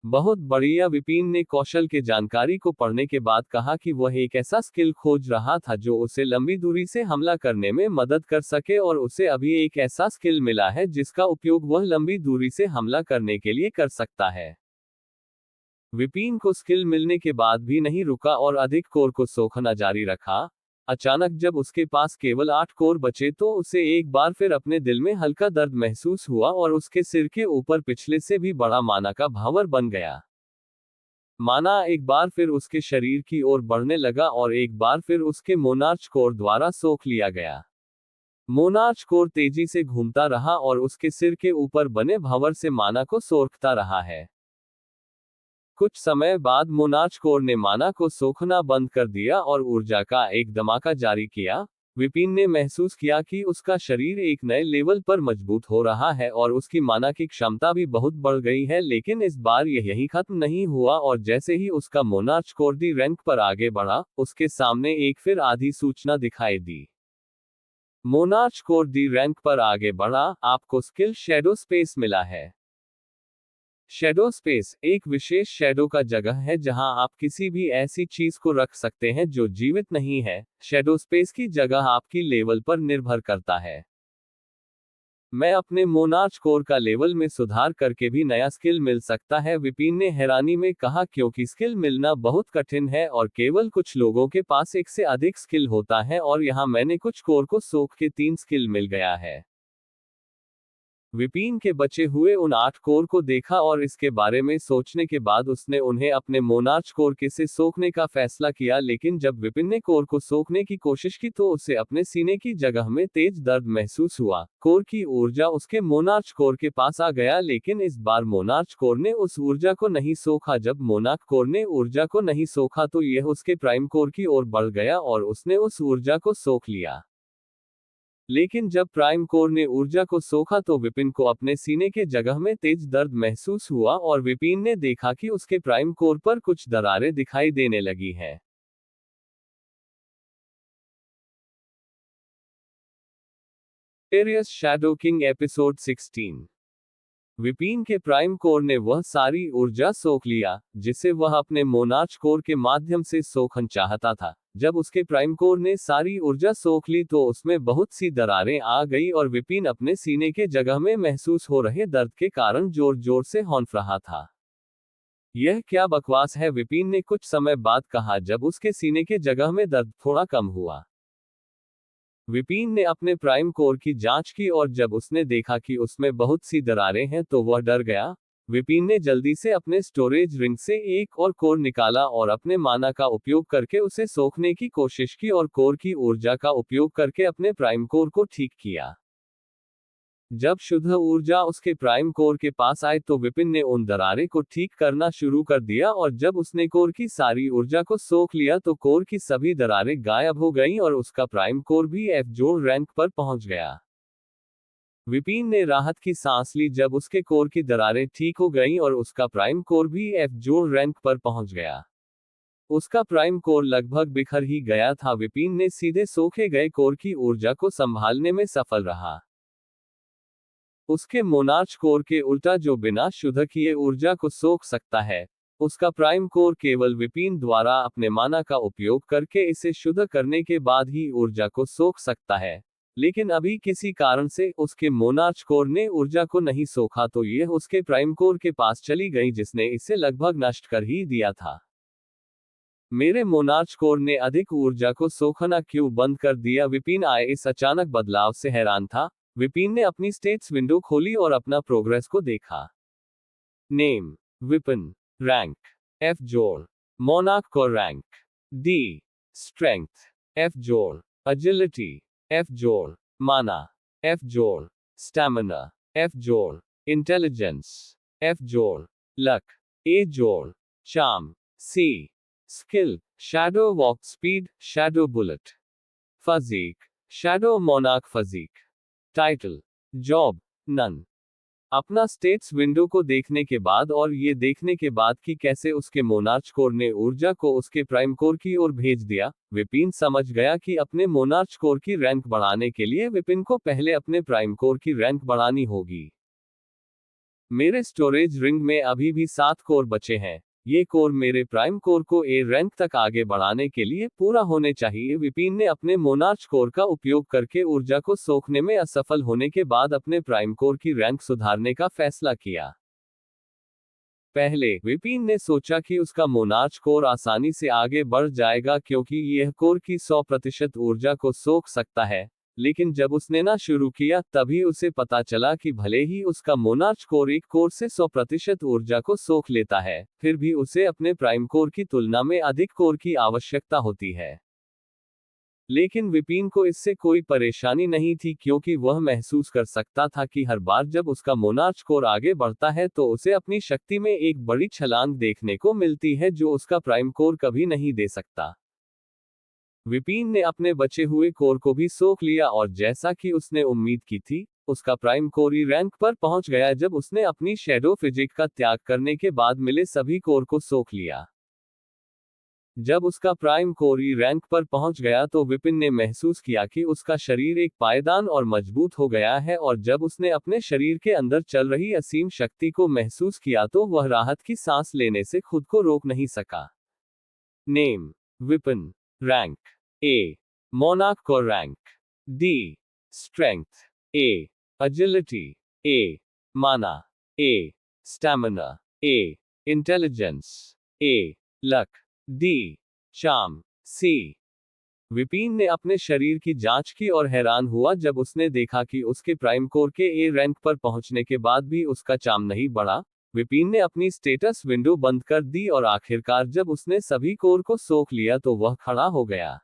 बहुत बढ़िया, विपिन ने कौशल के जानकारी को पढ़ने के बाद कहा कि वह एक ऐसा स्किल खोज रहा था जो उसे लंबी दूरी से हमला करने में मदद कर सके, और उसे अभी एक ऐसा स्किल मिला है जिसका उपयोग वह लंबी दूरी से हमला करने के लिए कर सकता है। विपिन को स्किल मिलने के बाद भी नहीं रुका और अधिक कोर को सोखना जारी रखा। अचानक जब उसके पास केवल 8 कोर बचे तो उसे एक बार फिर अपने दिल में हल्का दर्द महसूस हुआ और उसके सिर के ऊपर पिछले से भी बड़ा माना का भावर बन गया। माना एक बार फिर उसके शरीर की ओर बढ़ने लगा और एक बार फिर उसके मोनार्च कोर द्वारा सोख लिया गया। मोनार्च कोर तेजी से घूमता रहा और उसके सिर के ऊपर बने भंवर से माना को सोखता रहा है। कुछ समय बाद मोनार्च कोर ने माना को सोखना बंद कर दिया और ऊर्जा का एक धमाका जारी किया। विपिन ने महसूस किया कि उसका शरीर एक नए लेवल पर मजबूत हो रहा है और उसकी माना की क्षमता भी बहुत बढ़ गई है। लेकिन इस बार यह यही खत्म नहीं हुआ, और जैसे ही उसका मोनार्च कोर डी रैंक पर आगे बढ़ा, उसके सामने एक फिर आधी सूचना दिखाई दी। मोनार्च कोर डी रैंक पर आगे बढ़ा, आपको स्किल शैडो स्पेस मिला है। शैडो स्पेस एक विशेष शैडो का जगह है जहां आप किसी भी ऐसी चीज को रख सकते हैं जो जीवित नहीं है। शैडो स्पेस की जगह आपकी लेवल पर निर्भर करता है। मैं अपने मोनार्च कोर का लेवल में सुधार करके भी नया स्किल मिल सकता है, विपिन ने हैरानी में कहा, क्योंकि स्किल मिलना बहुत कठिन है और केवल कुछ लोगों के पास एक से अधिक स्किल होता है, और यहाँ मैंने कुछ कोर को सोख के 3 स्किल मिल गया है। विपिन के बचे हुए उन 8 कोर को देखा और इसके बारे में सोचने के बाद उसने उन्हें अपने मोनार्च कोर के से सोखने का फैसला किया। लेकिन जब विपिन ने कोर को सोखने की कोशिश की तो उसे अपने सीने की जगह में तेज दर्द महसूस हुआ। कोर की ऊर्जा उसके मोनार्च कोर के पास आ गया, लेकिन इस बार मोनार्च कोर ने उस ऊर्जा को नहीं सोखा। जब मोनार्च कोर ने ऊर्जा को नहीं सोखा तो यह उसके प्राइम कोर की ओर बढ़ गया और उसने उस ऊर्जा को सोख लिया। लेकिन जब प्राइम कोर ने ऊर्जा को सोखा तो विपिन को अपने सीने के जगह में तेज दर्द महसूस हुआ और विपिन ने देखा कि उसके प्राइम कोर पर कुछ दरारें दिखाई देने लगी हैं। टेरियस शैडो किंग एपिसोड 16। विपिन के प्राइम कोर ने वह सारी ऊर्जा सोख लिया जिसे वह अपने मोनार्च कोर के माध्यम से सोखना चाहता था। जब उसके प्राइम कोर ने सारी ऊर्जा सोख ली तो उसमें बहुत सी दरारें आ गई और विपिन अपने सीने के जगह में महसूस हो रहे दर्द के कारण जोर जोर से हौंफ रहा था। यह क्या बकवास है, विपिन ने कुछ समय बाद कहा जब उसके सीने के जगह में दर्द थोड़ा कम हुआ। विपिन ने अपने प्राइम कोर की जांच की और जब उसने देखा कि उसमें बहुत सी दरारें हैं तो वह डर गया। विपिन ने जल्दी से अपने स्टोरेज रिंग से एक और कोर निकाला और अपने माना का उपयोग करके उसे सोखने की कोशिश की और कोर की ऊर्जा का उपयोग करके अपने प्राइम कोर को ठीक किया। जब शुद्ध ऊर्जा उसके प्राइम कोर के पास आई तो विपिन ने उन दरारें को ठीक करना शुरू कर दिया और जब उसने कोर की सारी ऊर्जा को सोख लिया तो कोर की सभी दरारें गायब हो गईं और उसका प्राइम कोर भी एफ जोड़ रैंक पर पहुंच गया। विपिन ने राहत की सांस ली जब उसके कोर की दरारें ठीक हो गईं और उसका प्राइम कोर भी एफ जोड़ रैंक पर पहुंच गया। उसका प्राइम कोर लगभग बिखर ही गया था। विपिन ने सीधे सोखे गए कोर की ऊर्जा को संभालने में सफल रहा। उसके मोनार्च कोर के उल्टा जो बिना शुद्ध किए ऊर्जा को सोख सकता है, उसका प्राइम कोर केवल विपिन द्वारा अपने माना का उपयोग करके इसे शुद्ध करने के बाद ही ऊर्जा को सोख सकता है। लेकिन अभी किसी कारण से उसके मोनार्च कोर ने ऊर्जा को नहीं सोखा तो यह उसके प्राइम कोर के पास चली गई जिसने इसे लगभग नष्ट कर ही दिया था। मेरे मोनार्च कोर ने अधिक ऊर्जा को सोखना क्यों बंद कर दिया, विपिन आए इस अचानक बदलाव से हैरान था। विपिन ने अपनी स्टेट्स विंडो खोली और अपना प्रोग्रेस को देखा। नेम विपिन, रैंक एफ जोड़, monarch core rank D, strength F जोड़, एजिलिटी एफ जोड़, माना एफ जोड़, स्टैमिना एफ जोड़, इंटेलिजेंस एफ जोड़, लक ए जोड़, charm C, skill shadow walk speed shadow bullet, physique shadow monarch physique, title job none. अपना status window को देखने के बाद और ये देखने के बाद कि कैसे उसके मोनार्च कोर ने ऊर्जा को उसके प्राइम कोर की ओर भेज दिया, विपिन समझ गया कि अपने मोनार्च कोर की रैंक बढ़ाने के लिए विपिन को पहले अपने प्राइम कोर की रैंक बढ़ानी होगी। मेरे स्टोरेज रिंग में अभी भी 7 कोर बचे हैं। ये कोर मेरे प्राइम कोर को ए रैंक तक आगे बढ़ाने के लिए पूरा होने चाहिए। विपिन ने अपने मोनार्च कोर का उपयोग करके ऊर्जा को सोखने में असफल होने के बाद अपने प्राइम कोर की रैंक सुधारने का फैसला किया। पहले विपिन ने सोचा कि उसका मोनार्च कोर आसानी से आगे बढ़ जाएगा क्योंकि यह कोर की 100% ऊर्जा को सोख सकता है, लेकिन जब उसने ना शुरू किया तभी उसे पता चला कि भले ही उसका मोनार्च कोर एक कोर से 100% ऊर्जा को सोख लेता है, फिर भी उसे अपने प्राइम कोर की तुलना में अधिक कोर की आवश्यकता होती है। लेकिन विपिन को इससे कोई परेशानी नहीं थी क्योंकि वह महसूस कर सकता था कि हर बार जब उसका मोनार्च कोर आगे बढ़ता है तो उसे अपनी शक्ति में एक बड़ी छलांग देखने को मिलती है जो उसका प्राइम कोर कभी नहीं दे सकता। विपिन ने अपने बचे हुए कोर को भी सोख लिया और जैसा कि उसने उम्मीद की थी, उसका प्राइम कोर ई रैंक पर पहुंच गया जब उसने अपनी शैडो फिजिक का त्याग करने के बाद मिले सभी कोर को सोख लिया। जब उसका प्राइम कोर ई रैंक पर पहुंच गया तो विपिन ने महसूस किया कि उसका शरीर एक पायदान और मजबूत हो गया है और जब उसने अपने शरीर के अंदर चल रही असीम शक्ति को महसूस किया तो वह राहत की सांस लेने से खुद को रोक नहीं सका। Name Vipin, rank A, monarch core rank D, strength A, agility A, mana A, stamina A, intelligence A, luck D, charm C. Vipin ने अपने शरीर की जांच की और हैरान हुआ जब उसने देखा कि उसके प्राइम कोर के ए रैंक पर पहुंचने के बाद भी उसका चार्म नहीं बढ़ा। विपिन ने अपनी स्टेटस विंडो बंद कर दी और आखिरकार जब उसने सभी कोर को सोख लिया तो वह खड़ा हो गया।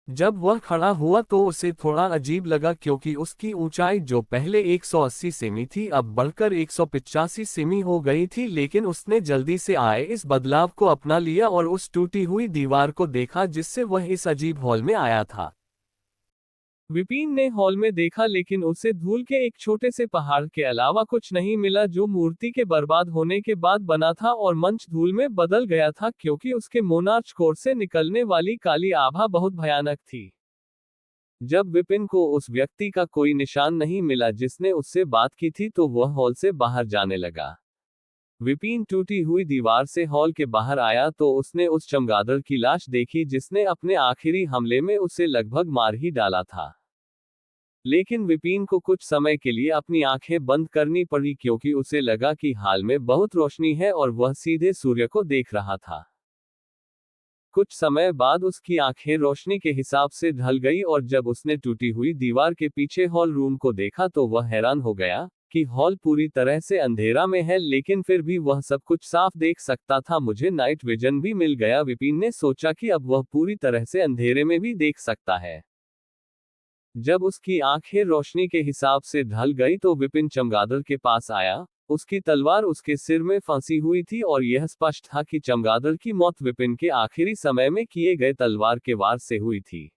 जब वह खड़ा हुआ तो उसे थोड़ा अजीब लगा क्योंकि उसकी ऊंचाई जो पहले 180 सेमी थी अब बढ़कर 185 सेमी हो गई थी, लेकिन उसने जल्दी से आए इस बदलाव को अपना लिया और उस टूटी हुई दीवार को देखा जिससे वह इस अजीब हॉल में आया था। विपिन ने हॉल में देखा लेकिन उसे धूल के एक छोटे से पहाड़ के अलावा कुछ नहीं मिला जो मूर्ति के बर्बाद होने के बाद बना था और मंच धूल में बदल गया था क्योंकि उसके मोनार्च कोर से निकलने वाली काली आभा बहुत भयानक थी। जब विपिन को उस व्यक्ति का कोई निशान नहीं मिला जिसने उससे बात की थी तो वह हॉल से बाहर जाने लगा। विपिन टूटी हुई दीवार से हॉल के बाहर आया तो उसने उस चमगादड़ की लाश देखी जिसने अपने आखिरी हमले में उसे लगभग मार ही डाला था। लेकिन विपिन को कुछ समय के लिए अपनी आंखें बंद करनी पड़ी क्योंकि उसे लगा कि हाल में बहुत रोशनी है और वह सीधे सूर्य को देख रहा था। कुछ समय बाद उसकी आंखें रोशनी के हिसाब से ढल गई और जब उसने टूटी हुई दीवार के पीछे हॉल रूम को देखा तो वह हैरान हो गया कि हॉल पूरी तरह से अंधेरा में है लेकिन फिर भी वह सब कुछ साफ देख सकता था। मुझे नाइट विजन भी मिल गया, विपिन ने सोचा कि अब वह पूरी तरह से अंधेरे में भी देख सकता है। जब उसकी आंखें रोशनी के हिसाब से ढल गई तो विपिन चमगादड़ के पास आया। उसकी तलवार उसके सिर में फंसी हुई थी और यह स्पष्ट था कि चमगादड़ की मौत विपिन के आखिरी समय में किए गए तलवार के वार से हुई थी।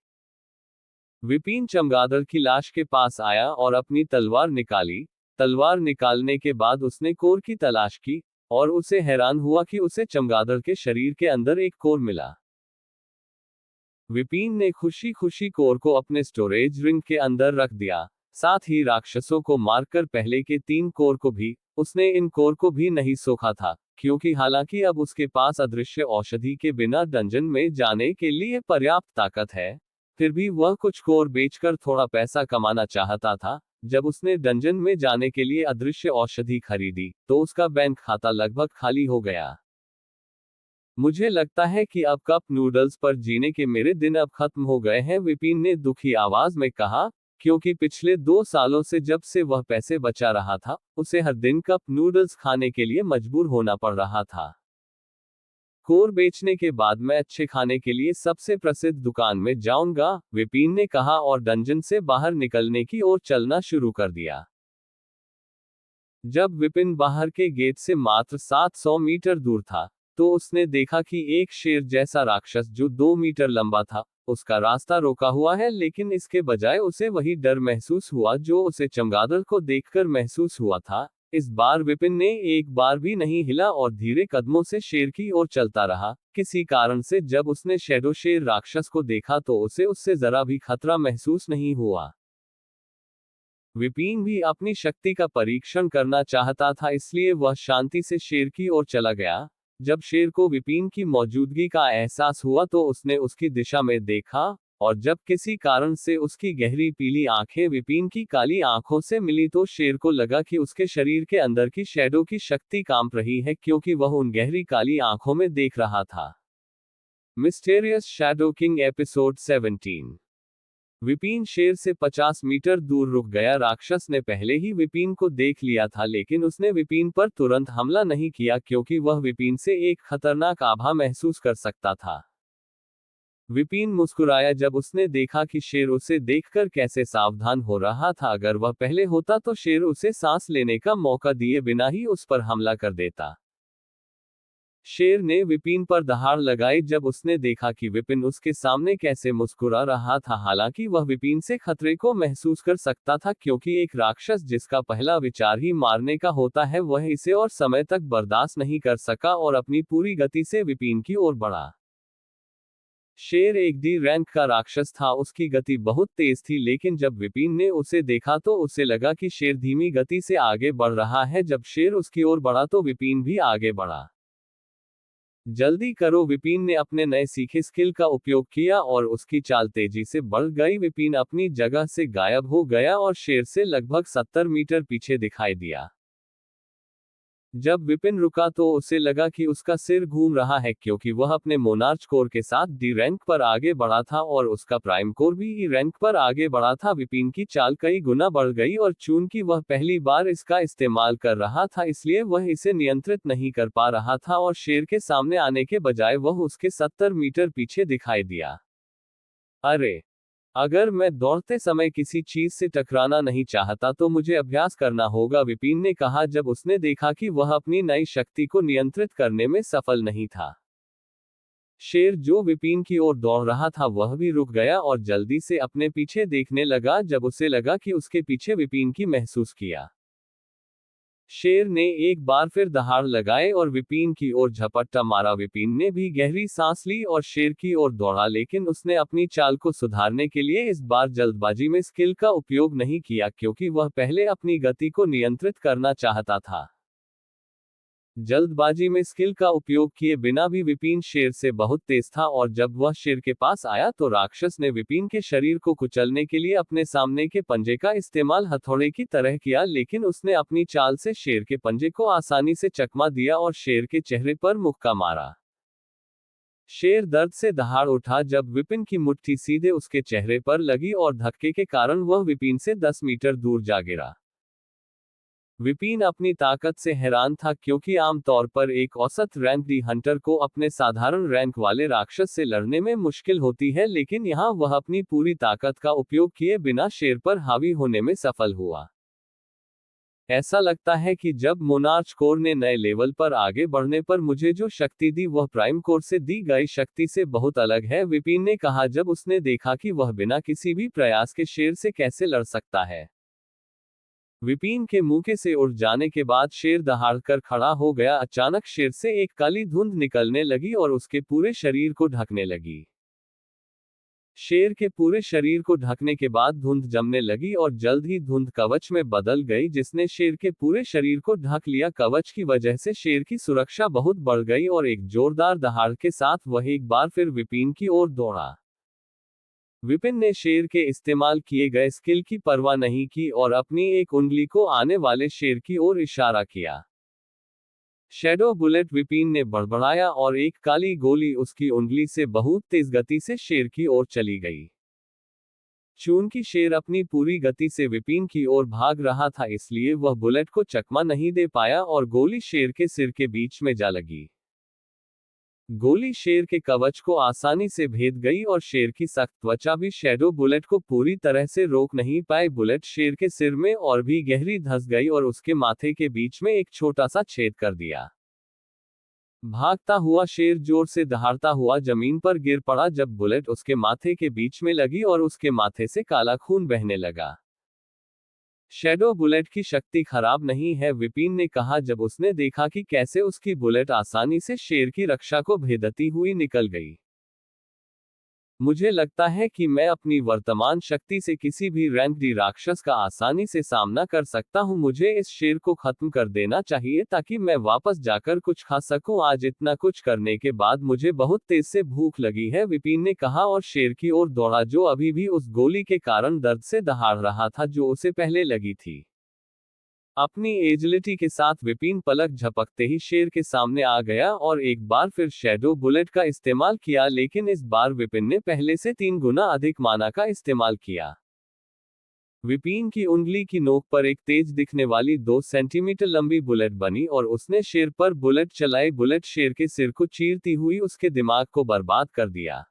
विपिन चमगादड़ की लाश के पास आया और अपनी तलवार निकाली। तलवार निकालने के बाद उसने कोर की तलाश की और उसे हैरान हुआ कि उसे चमगादड़ के शरीर के अंदर एक कोर मिला। विपिन ने खुशी खुशी कोर को अपने स्टोरेज रिंग के अंदर रख दिया। साथ ही राक्षसों को मारकर पहले के 3 कोर को भी, उसने इन कोर को भी नहीं सोखा था क्योंकि हालांकि अब उसके पास अदृश्य औषधि के बिना डंजन में जाने के लिए पर्याप्त ताकत है, फिर भी वह कुछ कोर बेचकर थोड़ा पैसा कमाना चाहता था। जब उसने डंजन में जाने के लिए अदृश्य औषधि खरीदी तो उसका बैंक खाता लगभग खाली हो गया। मुझे लगता है कि अब कप नूडल्स पर जीने के मेरे दिन अब खत्म हो गए हैं, विपिन ने दुखी आवाज में कहा, क्योंकि पिछले 2 सालों से जब से वह पैसे बचा रहा था, उसे हर दिन कप नूडल्स खाने के लिए मजबूर होना पड़ रहा था। कोर बेचने के बाद मैं अच्छे खाने के लिए सबसे प्रसिद्ध दुकान में जाऊंगा, विपिन ने कहा और डंजन से बाहर निकलने की ओर चलना शुरू कर दिया। जब विपिन बाहर के गेट से मात्र 700 मीटर दूर था तो उसने देखा कि एक शेर जैसा राक्षस जो 2 मीटर लंबा था उसका रास्ता रोका हुआ है, लेकिन इसके बजाय उसे वही डर महसूस हुआ जो उसे चमगादड़ को देखकर महसूस हुआ था। इस बार विपिन ने एक बार भी नहीं हिला और धीरे कदमों से शेर की ओर चलता रहा। किसी कारण से जब उसने शैडो शेर राक्षस को देखा तो उसे उससे जरा भी खतरा महसूस नहीं हुआ। विपिन भी अपनी शक्ति का परीक्षण करना चाहता था, इसलिए वह शांति से शेर की ओर चला गया। जब शेर को विपिन की मौजूदगी का एहसास हुआ तो उसने उसकी दिशा में देखा और जब किसी कारण से उसकी गहरी पीली आंखें विपिन की काली आंखों से मिली तो शेर को लगा कि उसके शरीर के अंदर की शैडो की शक्ति कांप रही है क्योंकि वह उन गहरी काली आंखों में देख रहा था। Mysterious shadow king episode 17। Vipin शेर से 50 मीटर दूर रुक गया। राक्षस ने पहले ही विपिन को देख लिया था लेकिन उसने विपिन पर तुरंत हमला नहीं किया क्योंकि वह विपिन से एक खतरनाक आभा महसूस कर सकता था। विपिन मुस्कुराया जब उसने देखा कि शेर उसे देखकर कैसे सावधान हो रहा था। अगर वह पहले होता तो शेर उसे सांस लेने का मौका दिए बिना ही उस पर हमला कर देता। शेर ने विपिन पर दहाड़ लगाई जब उसने देखा कि विपिन उसके सामने कैसे मुस्कुरा रहा था। हालांकि वह विपिन से खतरे को महसूस कर सकता था क्योंकि एक राक्षस जिसका पहला विचार ही मारने का होता है वह इसे और समय तक बर्दाश्त नहीं कर सका और अपनी पूरी गति से विपिन की ओर बढ़ा। शेर एक डी रैंक का राक्षस था, उसकी गति बहुत तेज थी, लेकिन जब विपिन ने उसे देखा तो उसे लगा कि शेर धीमी गति से आगे बढ़ रहा है। जब शेर उसकी ओर बढ़ा तो विपिन भी आगे बढ़ा। जल्दी करो, विपिन ने अपने नए सीखे स्किल का उपयोग किया और उसकी चाल तेजी से बढ़ गई। विपिन अपनी जगह से गायब हो गया और शेर से लगभग 70 मीटर पीछे दिखाई दिया। जब विपिन रुका तो उसे लगा कि उसका सिर घूम रहा है क्योंकि वह अपने मोनार्च कोर के साथ डी रैंक पर आगे बढ़ा था और उसका प्राइम कोर भी ई रैंक पर आगे बढ़ा था। विपिन की चाल कई गुना बढ़ गई और चूंकि वह पहली बार इसका इस्तेमाल कर रहा था इसलिए वह इसे नियंत्रित नहीं कर पा रहा था और शेर के सामने आने के बजाय वह उसके 70 मीटर पीछे दिखाई दिया। अरे, अगर मैं दौड़ते समय किसी चीज से टकराना नहीं चाहता तो मुझे अभ्यास करना होगा, विपिन ने कहा जब उसने देखा कि वह अपनी नई शक्ति को नियंत्रित करने में सफल नहीं था। शेर जो विपिन की ओर दौड़ रहा था वह भी रुक गया और जल्दी से अपने पीछे देखने लगा। जब उसे लगा कि उसके पीछे विपिन की महसूस किया, शेर ने एक बार फिर दहाड़ लगाए और विपिन की ओर झपट्टा मारा। विपिन ने भी गहरी सांस ली और शेर की ओर दौड़ा, लेकिन उसने अपनी चाल को सुधारने के लिए इस बार जल्दबाजी में स्किल का उपयोग नहीं किया, क्योंकि वह पहले अपनी गति को नियंत्रित करना चाहता था। जल्दबाजी में स्किल का उपयोग किए बिना भी विपिन शेर से बहुत तेज था, और जब वह शेर के पास आया तो राक्षस ने विपिन के शरीर को कुचलने के लिए अपने सामने के पंजे का इस्तेमाल हथौड़े की तरह किया, लेकिन उसने अपनी चाल से शेर के पंजे को आसानी से चकमा दिया और शेर के चेहरे पर मुक्का मारा। शेर दर्द से दहाड़ उठा जब विपिन की मुट्ठी सीधे उसके चेहरे पर लगी और धक्के के कारण वह विपिन से 10 मीटर दूर जा गिरा। विपिन अपनी ताकत से हैरान था, क्योंकि आमतौर पर एक औसत रैंक डी हंटर को अपने साधारण रैंक वाले राक्षस से लड़ने में मुश्किल होती है, लेकिन यहाँ वह अपनी पूरी ताकत का उपयोग किए बिना शेर पर हावी होने में सफल हुआ। ऐसा लगता है कि जब मोनार्च कोर ने नए लेवल पर आगे बढ़ने पर मुझे जो शक्ति दी वह प्राइम कोर से दी गई शक्ति से बहुत अलग है, विपिन ने कहा जब उसने देखा कि वह बिना किसी भी प्रयास के शेर से कैसे लड़ सकता है। विपिन के मुंह से उड़ जाने के बाद शेर दहाड़कर खड़ा हो गया। अचानक शेर से एक काली धुंध निकलने लगी और उसके पूरे शरीर को ढकने लगी। शेर के पूरे शरीर को ढकने के बाद धुंध जमने लगी और जल्द ही धुंध कवच में बदल गई, जिसने शेर के पूरे शरीर को ढक लिया। कवच की वजह से शेर की सुरक्षा बहुत बढ़ गई और एक जोरदार दहाड़ के साथ वह एक बार फिर विपिन की ओर दौड़ा। विपिन ने शेर के इस्तेमाल किए गए स्किल की परवाह नहीं की और अपनी एक उंगली को आने वाले शेर की ओर इशारा किया। शैडो बुलेट विपिन ने बड़बड़ाया और एक काली गोली उसकी उंगली से बहुत तेज गति से शेर की ओर चली गई। चूंकि शेर अपनी पूरी गति से विपिन की ओर भाग रहा था, इसलिए वह बुलेट को चकमा नहीं दे पाया और गोली शेर के सिर के बीच में जा लगी। गोली शेर के कवच को आसानी से भेद गई और शेर की सख्त त्वचा भी शैडो बुलेट को पूरी तरह से रोक नहीं पाए। बुलेट शेर के सिर में और भी गहरी धंस गई और उसके माथे के बीच में एक छोटा सा छेद कर दिया। भागता हुआ शेर जोर से दहाड़ता हुआ जमीन पर गिर पड़ा जब बुलेट उसके माथे के बीच में लगी और उसके माथे से काला खून बहने लगा। शैडो बुलेट की शक्ति खराब नहीं है, विपिन ने कहा जब उसने देखा कि कैसे उसकी बुलेट आसानी से शेर की रक्षा को भेदती हुई निकल गई। मुझे लगता है कि मैं अपनी वर्तमान शक्ति से किसी भी रैंक डी राक्षस का आसानी से सामना कर सकता हूं। मुझे इस शेर को खत्म कर देना चाहिए ताकि मैं वापस जाकर कुछ खा सकूं। आज इतना कुछ करने के बाद मुझे बहुत तेज से भूख लगी है, विपिन ने कहा और शेर की ओर दौड़ा जो अभी भी उस गोली के कारण दर्द से दहाड़ रहा था जो उसे पहले लगी थी। अपनी एजिलिटी के साथ विपिन पलक झपकते ही शेर के सामने आ गया और एक बार फिर शैडो बुलेट का इस्तेमाल किया, लेकिन इस बार विपिन ने पहले से 3 गुना अधिक माना का इस्तेमाल किया। विपिन की उंगली की नोक पर एक तेज दिखने वाली 2 सेंटीमीटर लंबी बुलेट बनी और उसने शेर पर बुलेट चलाई। बुलेट शेर के सिर को चीरती हुई उसके दिमाग को बर्बाद कर दिया।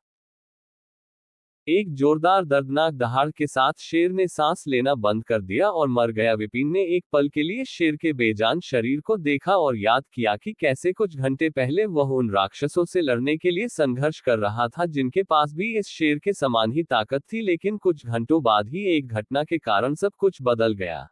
एक जोरदार दर्दनाक दहाड़ के साथ शेर ने सांस लेना बंद कर दिया और मर गया। विपिन ने एक पल के लिए शेर के बेजान शरीर को देखा और याद किया कि कैसे कुछ घंटे पहले वह उन राक्षसों से लड़ने के लिए संघर्ष कर रहा था जिनके पास भी इस शेर के समान ही ताकत थी, लेकिन कुछ घंटों बाद ही एक घटना के कारण सब कुछ बदल गया।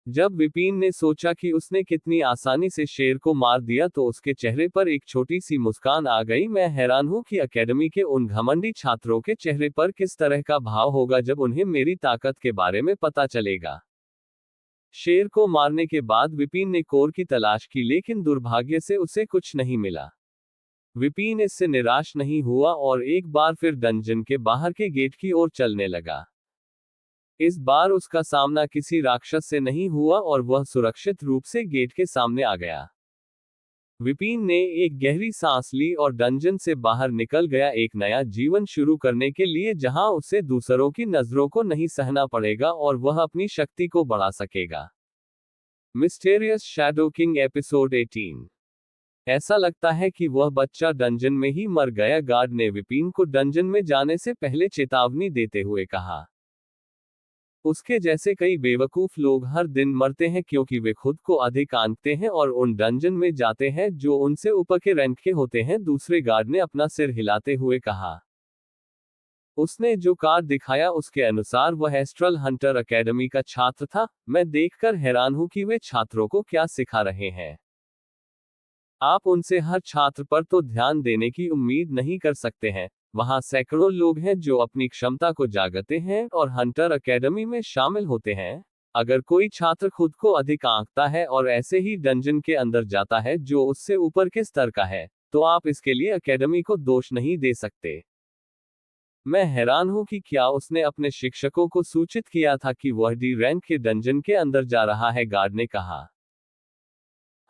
जब विपिन ने सोचा कि उसने कितनी आसानी से शेर को मार दिया तो उसके चेहरे पर एक छोटी सी मुस्कान आ गई। मैं हैरान हूं कि अकेडमी के उन घमंडी छात्रों के चेहरे पर किस तरह का भाव होगा जब उन्हें मेरी ताकत के बारे में पता चलेगा। शेर को मारने के बाद विपिन ने कोर की तलाश की, लेकिन दुर्भाग्य से उसे कुछ नहीं मिला। विपिन इससे निराश नहीं हुआ और एक बार फिर डंजन के बाहर के गेट की ओर चलने लगा। इस बार उसका सामना किसी राक्षस से नहीं हुआ और वह सुरक्षित रूप से गेट के सामने आ गया। विपिन ने एक गहरी सांस ली और डंजन से बाहर निकल गया, एक नया जीवन शुरू करने के लिए जहां उसे दूसरों की नजरों को नहीं सहना पड़ेगा और वह अपनी शक्ति को बढ़ा सकेगा। Mysterious shadow king episode 18। ऐसा लगता है कि वह बच्चा डंजन में ही मर गया, गार्ड ने विपिन को डंजन में जाने से पहले चेतावनी देते हुए कहा। उसके जैसे कई बेवकूफ लोग हर दिन मरते हैं क्योंकि वे खुद को अधिक आंकते हैं और उन डंजन में जाते हैं जो उनसे ऊपर के रैंक के होते हैं, दूसरे गार्ड ने अपना सिर हिलाते हुए कहा। उसने जो कार्ड दिखाया उसके अनुसार वह एस्ट्रल हंटर अकेडमी का छात्र था। मैं देखकर हैरान हूं कि वे छात्रों को क्या सिखा रहे हैं। आप उनसे हर छात्र पर तो ध्यान देने की उम्मीद नहीं कर सकते हैं। वहां सैकड़ों लोग हैं जो अपनी क्षमता को जागते हैं और हंटर अकेडमी में शामिल होते हैं। अगर कोई छात्र खुद को अधिक आंकता है और ऐसे ही डंजन के अंदर जाता है जो उससे ऊपर के स्तर का है, तो आप इसके लिए अकेडमी को दोष नहीं दे सकते। मैं हैरान हूं कि क्या उसने अपने शिक्षकों को सूचित किया था कि वह डी रैंक के डंजन के अंदर जा रहा है, गार्ड ने कहा।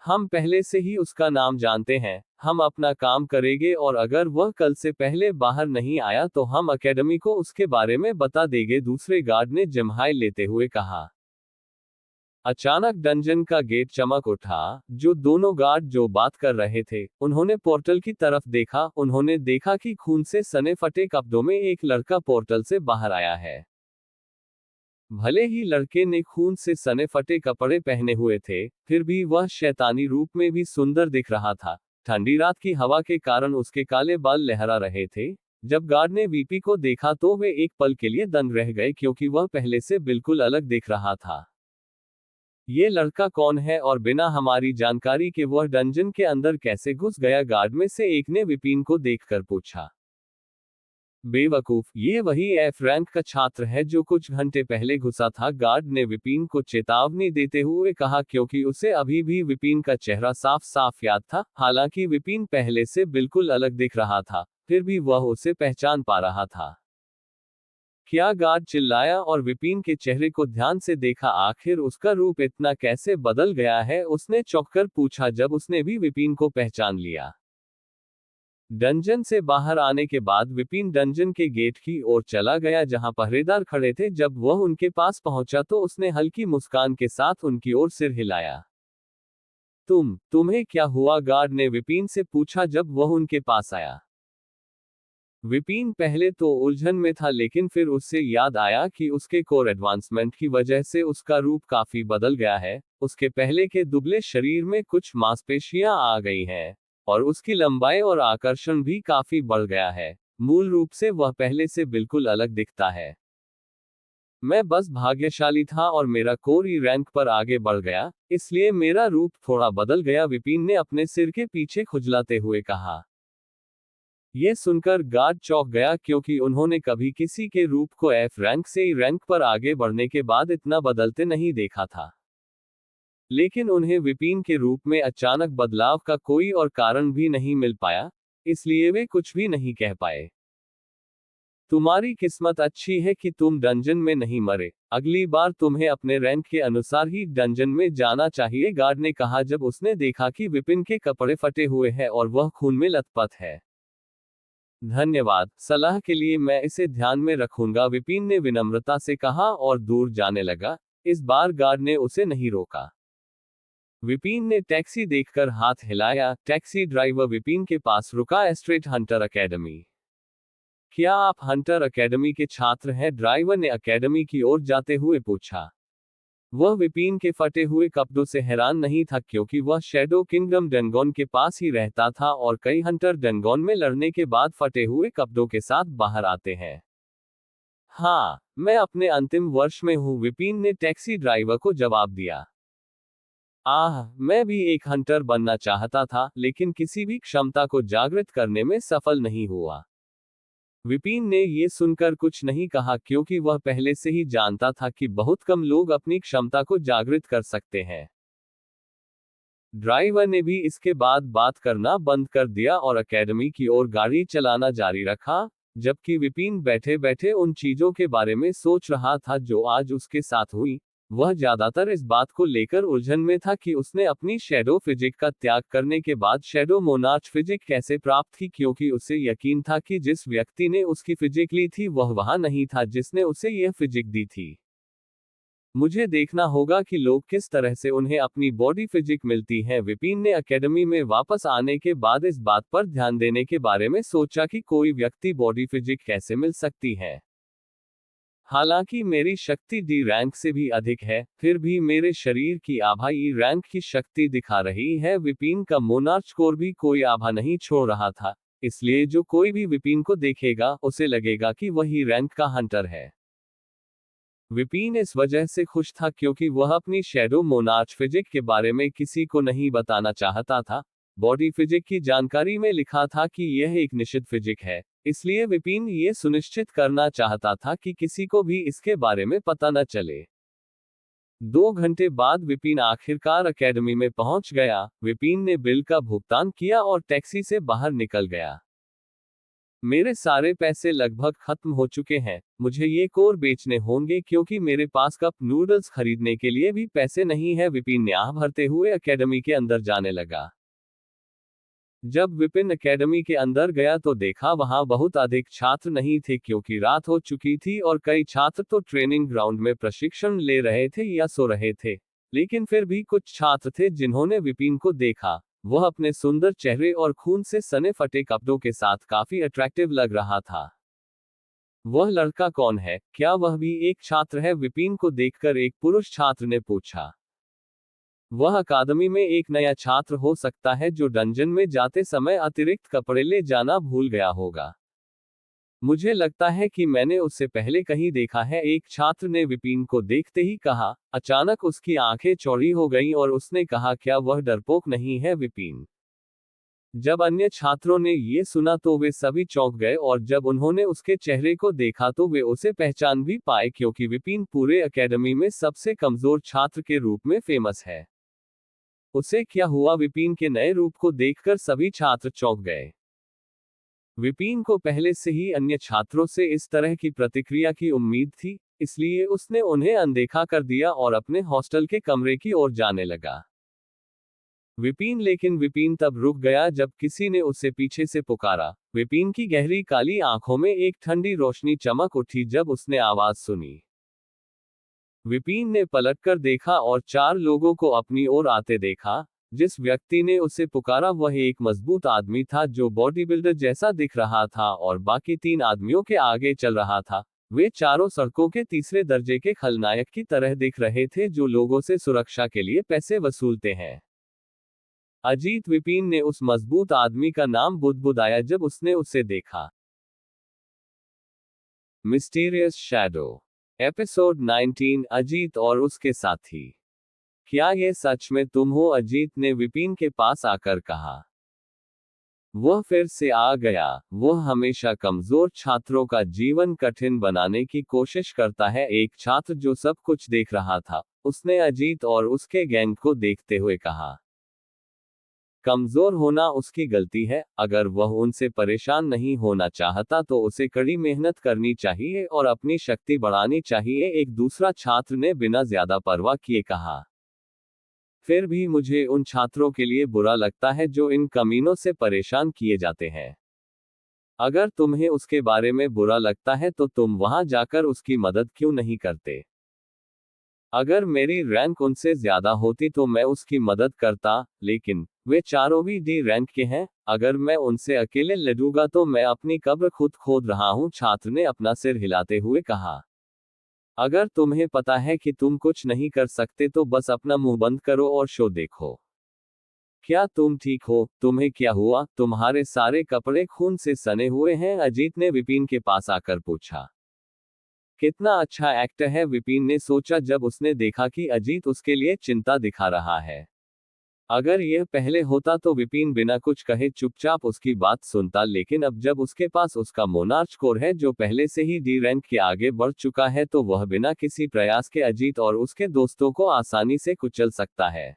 हम पहले से ही उसका नाम जानते हैं। हम अपना काम करेंगे और अगर वह कल से पहले बाहर नहीं आया तो हम अकेडमी को उसके बारे में बता देंगे, दूसरे गार्ड ने जम्हाई लेते हुए कहा। अचानक डंजन का गेट चमक उठा। जो दोनों गार्ड जो बात कर रहे थे, उन्होंने पोर्टल की तरफ देखा। उन्होंने देखा कि खून से सने फटे कपड़ों में एक लड़का पोर्टल से बाहर आया है। भले ही लड़के ने खून से सने फटे कपड़े पहने हुए थे, फिर भी वह शैतानी रूप में भी सुंदर दिख रहा था। ठंडी रात की हवा के कारण उसके काले बाल लहरा रहे थे। जब गार्ड ने वीपी को देखा तो वे एक पल के लिए दंग रह गए क्योंकि वह पहले से बिल्कुल अलग दिख रहा था। ये लड़का कौन है और बिना हमारी जानकारी के वह डंजन के अंदर कैसे घुस गया, गार्ड में से एक ने विपिन को देखकर पूछा। बेवकूफ, ये वही एफ रैंक का छात्र है जो कुछ घंटे पहले घुसा था, गार्ड ने विपिन को चेतावनी देते हुए कहा क्योंकि उसे अभी भी विपिन का चेहरा साफ साफ याद था। हालांकि विपिन पहले से बिल्कुल अलग दिख रहा था, फिर भी वह उसे पहचान पा रहा था। क्या, गार्ड चिल्लाया और विपिन के चेहरे को ध्यान से देखा। आखिर उसका रूप इतना कैसे बदल गया है, उसने चौंककर पूछा जब उसने भी विपिन को पहचान लिया। डंजन से बाहर आने के बाद विपिन डंजन के गेट की ओर चला गया जहां पहरेदार खड़े थे। जब वह उनके पास पहुंचा तो उसने हल्की मुस्कान के साथ उनकी ओर सिर हिलाया। तुम्हें क्या हुआ, गार्ड ने विपिन से पूछा जब वह उनके पास आया। विपिन पहले तो उलझन में था, लेकिन फिर उससे याद आया कि उसके कोर एडवांसमेंट की वजह से उसका रूप काफी बदल गया है। उसके पहले के दुबले शरीर में कुछ मांसपेशियां आ गई हैं और उसकी लंबाई और आकर्षण भी काफी बढ़ गया है। मूल रूप से वह पहले से बिल्कुल अलग दिखता है। मैं बस भाग्यशाली था और मेरा कोर ई रैंक पर आगे बढ़ गया, इसलिए मेरा रूप थोड़ा बदल गया, विपिन ने अपने सिर के पीछे खुजलाते हुए कहा। यह सुनकर गार्ड चौंक गया क्योंकि उन्होंने कभी किसी के रूप को एफ रैंक से ई रैंक पर आगे बढ़ने के बाद इतना बदलते नहीं देखा था। लेकिन उन्हें विपिन के रूप में अचानक बदलाव का कोई और कारण भी नहीं मिल पाया, इसलिए वे कुछ भी नहीं कह पाए। तुम्हारी किस्मत अच्छी है कि तुम डंजन में नहीं मरे। अगली बार तुम्हें अपने रैंक के अनुसार ही डंजन में जाना चाहिए, गार्ड ने कहा जब उसने देखा कि विपिन के कपड़े फटे हुए हैं और वह खून में लथपथ है। धन्यवाद, सलाह के लिए मैं इसे ध्यान में रखूंगा, विपिन ने विनम्रता से कहा और दूर जाने लगा। इस बार गार्ड ने उसे नहीं रोका। विपिन ने टैक्सी देखकर हाथ हिलाया। टैक्सी ड्राइवर विपिन के पास रुका। एस्ट्रेट हंटर अकेडमी। क्या आप हंटर अकेडमी के छात्र हैं, ड्राइवर ने अकेडमी की ओर जाते हुए पूछा। वह विपिन के फटे हुए कपड़ों से हैरान नहीं था क्योंकि वह शैडो किंगडम डंगोन के पास ही रहता था और कई हंटर डंगोन में लड़ने के बाद फटे हुए कपड़ों के साथ बाहर आते हैं। हाँ, मैं अपने अंतिम वर्ष में हूँ, विपिन ने टैक्सी ड्राइवर को जवाब दिया। मैं भी एक हंटर बनना चाहता था, लेकिन किसी भी क्षमता को जागृत करने में सफल नहीं हुआ। विपिन ने ये सुनकर कुछ नहीं कहा क्योंकि वह पहले से ही जानता था कि बहुत कम लोग अपनी क्षमता को जागृत कर सकते हैं। ड्राइवर ने भी इसके बाद बात करना बंद कर दिया और अकेडमी की ओर गाड़ी चलाना जारी रखा, जबकि विपिन बैठे बैठे उन चीजों के बारे में सोच रहा था जो आज उसके साथ हुई। वह ज्यादातर इस बात को लेकर उलझन में था कि उसने अपनी शैडो फिजिक का त्याग करने के बाद शैडो मोनार्च फिजिक कैसे प्राप्त की, क्योंकि उसे यकीन था कि जिस व्यक्ति ने उसकी फिजिक ली थी वह वहां नहीं था जिसने उसे यह फिजिक दी थी। मुझे देखना होगा कि लोग किस तरह से उन्हें अपनी बॉडी फिजिक मिलती है। विपिन ने अकेडमी में वापस आने के बाद इस बात पर ध्यान देने के बारे में सोचा कि कोई व्यक्ति बॉडी फिजिक कैसे मिल सकती है। हालांकि मेरी शक्ति डी रैंक से भी अधिक है, फिर भी मेरे शरीर की आभा ई रैंक की शक्ति दिखा रही है। विपिन का मोनार्च कोर भी कोई आभा नहीं छोड़ रहा था, इसलिए जो कोई भी विपिन को देखेगा उसे लगेगा कि वही रैंक का हंटर है। विपिन इस वजह से खुश था क्योंकि वह अपनी शैडो मोनार्च फिजिक के बारे में किसी को नहीं बताना चाहता था। बॉडी फिजिक की जानकारी में लिखा था कि यह एक निश्चित फिजिक है, इसलिए विपिन ये सुनिश्चित करना चाहता था कि किसी को भी इसके बारे में पता न चले। 2 घंटे बाद विपिन आखिरकार अकेडमी में पहुंच गया। विपिन ने बिल का भुगतान किया और टैक्सी से बाहर निकल गया। मेरे सारे पैसे लगभग खत्म हो चुके हैं, मुझे ये कोर बेचने होंगे क्योंकि मेरे पास कप नूडल्स खरीदने के लिए भी पैसे नहीं है। विपिन ने आह भरते हुए अकेडमी के अंदर जाने लगा। जब विपिन अकेडमी के अंदर गया तो देखा वहां बहुत अधिक छात्र नहीं थे क्योंकि रात हो चुकी थी और कई छात्र तो ट्रेनिंग ग्राउंड में प्रशिक्षण ले रहे थे या सो रहे थे। लेकिन फिर भी कुछ छात्र थे जिन्होंने विपिन को देखा। वह अपने सुंदर चेहरे और खून से सने फटे कपड़ों के साथ काफी अट्रैक्टिव लग रहा था। वह लड़का कौन है? क्या वह भी एक छात्र है? विपिन को देखकर एक पुरुष छात्र ने पूछा। वह अकादमी में एक नया छात्र हो सकता है जो डंजन में जाते समय अतिरिक्त कपड़े ले जाना भूल गया होगा। मुझे लगता है कि मैंने उससे पहले कहीं देखा है, एक छात्र ने विपिन को देखते ही कहा। अचानक उसकी आंखें चौड़ी हो गईं और उसने कहा, क्या वह डरपोक नहीं है? विपिन। जब अन्य छात्रों ने ये सुना तो वे सभी चौंक गए और जब उन्होंने उसके चेहरे को देखा तो वे उसे पहचान भी पाए क्योंकि विपिन पूरे अकेडमी में सबसे कमजोर छात्र के रूप में फेमस है। उसे क्या हुआ? विपिन के नए रूप को देखकर सभी छात्र चौंक गए। विपिन को पहले से ही अन्य छात्रों से इस तरह की प्रतिक्रिया की उम्मीद थी, इसलिए उसने उन्हें अनदेखा कर दिया और अपने हॉस्टल के कमरे की ओर जाने लगा। लेकिन विपिन तब रुक गया जब किसी ने उसे पीछे से पुकारा। विपिन की गहरी काली आंखों में एक ठंडी रोशनी चमक उठी जब उसने आवाज सुनी। विपिन ने पलटकर देखा और 4 लोगों को अपनी ओर आते देखा। जिस व्यक्ति ने उसे पुकारा वह एक मजबूत आदमी था जो बॉडी बिल्डर जैसा दिख रहा था और बाकी 3 आदमियों के आगे चल रहा था। वे चारों सड़कों के तीसरे दर्जे के खलनायक की तरह दिख रहे थे जो लोगों से सुरक्षा के लिए पैसे वसूलते हैं। अजीत। विपिन ने उस मजबूत आदमी का नाम बुदबुदाया जब उसने उसे देखा। मिस्टीरियस शैडो एपिसोड 19 अजीत और उसके साथी। क्या ये सच में तुम हो? अजीत ने विपिन के पास आकर कहा। वह फिर से आ गया। वह हमेशा कमजोर छात्रों का जीवन कठिन बनाने की कोशिश करता है। एक छात्र जो सब कुछ देख रहा था, उसने अजीत और उसके गैंग को देखते हुए कहा। कमजोर होना उसकी गलती है। अगर वह उनसे परेशान नहीं होना चाहता तो उसे कड़ी मेहनत करनी चाहिए और अपनी शक्ति बढ़ानी चाहिए, एक दूसरा छात्र ने बिना ज्यादा परवाह किए कहा। फिर भी मुझे उन छात्रों के लिए बुरा लगता है जो इन कमीनों से परेशान किए जाते हैं। अगर तुम्हें उसके बारे में बुरा लगता है तो तुम वहां जाकर उसकी मदद क्यों नहीं करते? अगर मेरी रैंक उनसे ज्यादा होती तो मैं उसकी मदद करता, लेकिन वे चारों भी डी रैंक के हैं। अगर मैं उनसे अकेले लड़ूंगा तो मैं अपनी कब्र खुद खोद रहा हूं, छात्र ने अपना सिर हिलाते हुए कहा। अगर तुम्हें पता है कि तुम कुछ नहीं कर सकते तो बस अपना मुंह बंद करो और शो देखो। क्या तुम ठीक हो? तुम्हें क्या हुआ? तुम्हारे सारे कपड़े खून से सने हुए हैं, अजीत ने विपिन के पास आकर पूछा। कितना अच्छा एक्टर है, विपिन ने सोचा जब उसने देखा कि अजीत उसके लिए चिंता दिखा रहा है। अगर यह पहले होता तो विपिन बिना कुछ कहे चुपचाप उसकी बात सुनता, लेकिन अब जब उसके पास उसका मोनार्च कोर है जो पहले से ही डी रैंक के आगे बढ़ चुका है तो वह बिना किसी प्रयास के अजीत और उसके दोस्तों को आसानी से कुचल सकता है।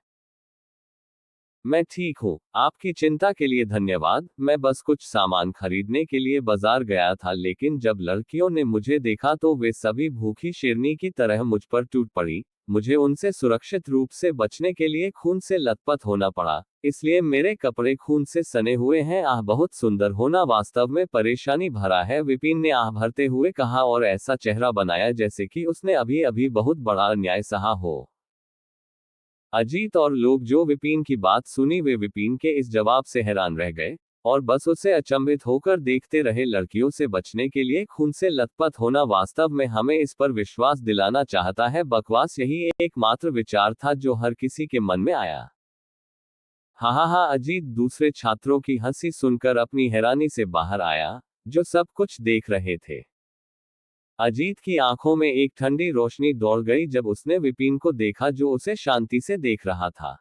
मैं ठीक हूँ, आपकी चिंता के लिए धन्यवाद। मैं बस कुछ सामान खरीदने के लिए बाजार गया था, लेकिन जब लड़कियों ने मुझे देखा तो वे सभी भूखी शेरनी की तरह मुझ पर टूट पड़ी। मुझे उनसे सुरक्षित रूप से बचने के लिए खून से लथपथ होना पड़ा, इसलिए मेरे कपड़े खून से सने हुए हैं। आह, बहुत सुंदर होना वास्तव में परेशानी भरा है, विपिन ने आह भरते हुए कहा और ऐसा चेहरा बनाया जैसे कि उसने अभी अभी बहुत बड़ा अन्याय सहा हो। अजीत और लोग जो विपिन की बात सुनी वे विपिन के इस जवाब से हैरान रह गए। और बस उसे अचंभित होकर देखते रहे। लड़कियों से बचने के लिए खून से लथपथ होना वास्तव में हमें इस पर विश्वास दिलाना चाहता है बकवास। यही एकमात्र विचार था जो हर किसी के मन में आया। हा हा हा। अजीत दूसरे छात्रों की हंसी सुनकर अपनी हैरानी से बाहर आया, जो सब कुछ देख रहे थे। अजीत की आंखों में एक ठंडी रोशनी दौड़ गई जब उसने विपिन को देखा, जो उसे शांति से देख रहा था।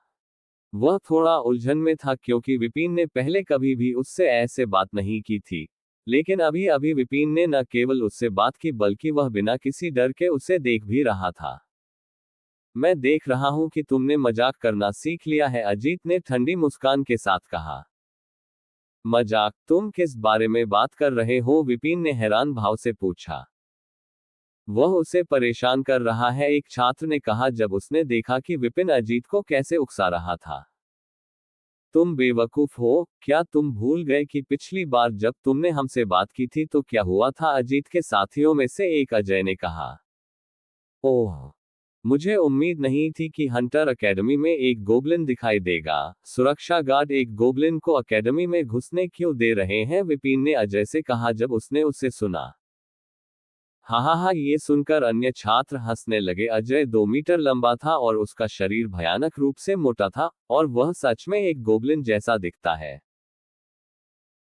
वह थोड़ा उलझन में था क्योंकि विपिन ने पहले कभी भी उससे ऐसे बात नहीं की थी, लेकिन अभी अभी विपिन ने न केवल उससे बात की बल्कि वह बिना किसी डर के उसे देख भी रहा था। मैं देख रहा हूं कि तुमने मजाक करना सीख लिया है, अजीत ने ठंडी मुस्कान के साथ कहा। मजाक? तुम किस बारे में बात कर रहे हो? विपिन ने हैरान भाव से पूछा। वह उसे परेशान कर रहा है, एक छात्र ने कहा जब उसने देखा कि विपिन अजीत को कैसे उकसा रहा था। तुम बेवकूफ हो क्या? तुम भूल गए कि पिछली बार जब तुमने हमसे बात की थी तो क्या हुआ था? अजीत के साथियों में से एक अजय ने कहा। ओह, मुझे उम्मीद नहीं थी कि हंटर अकेडमी में एक गोबलिन दिखाई देगा। सुरक्षा गार्ड एक गोबलिन को अकेडमी में घुसने क्यों दे रहे हैं? विपिन ने अजय से कहा जब उसने उसे सुना। हा हा हा। ये सुनकर अन्य छात्र हंसने लगे। अजय 2 मीटर लंबा था और उसका शरीर भयानक रूप से मोटा था, और वह सच में एक गोबलिन जैसा दिखता है।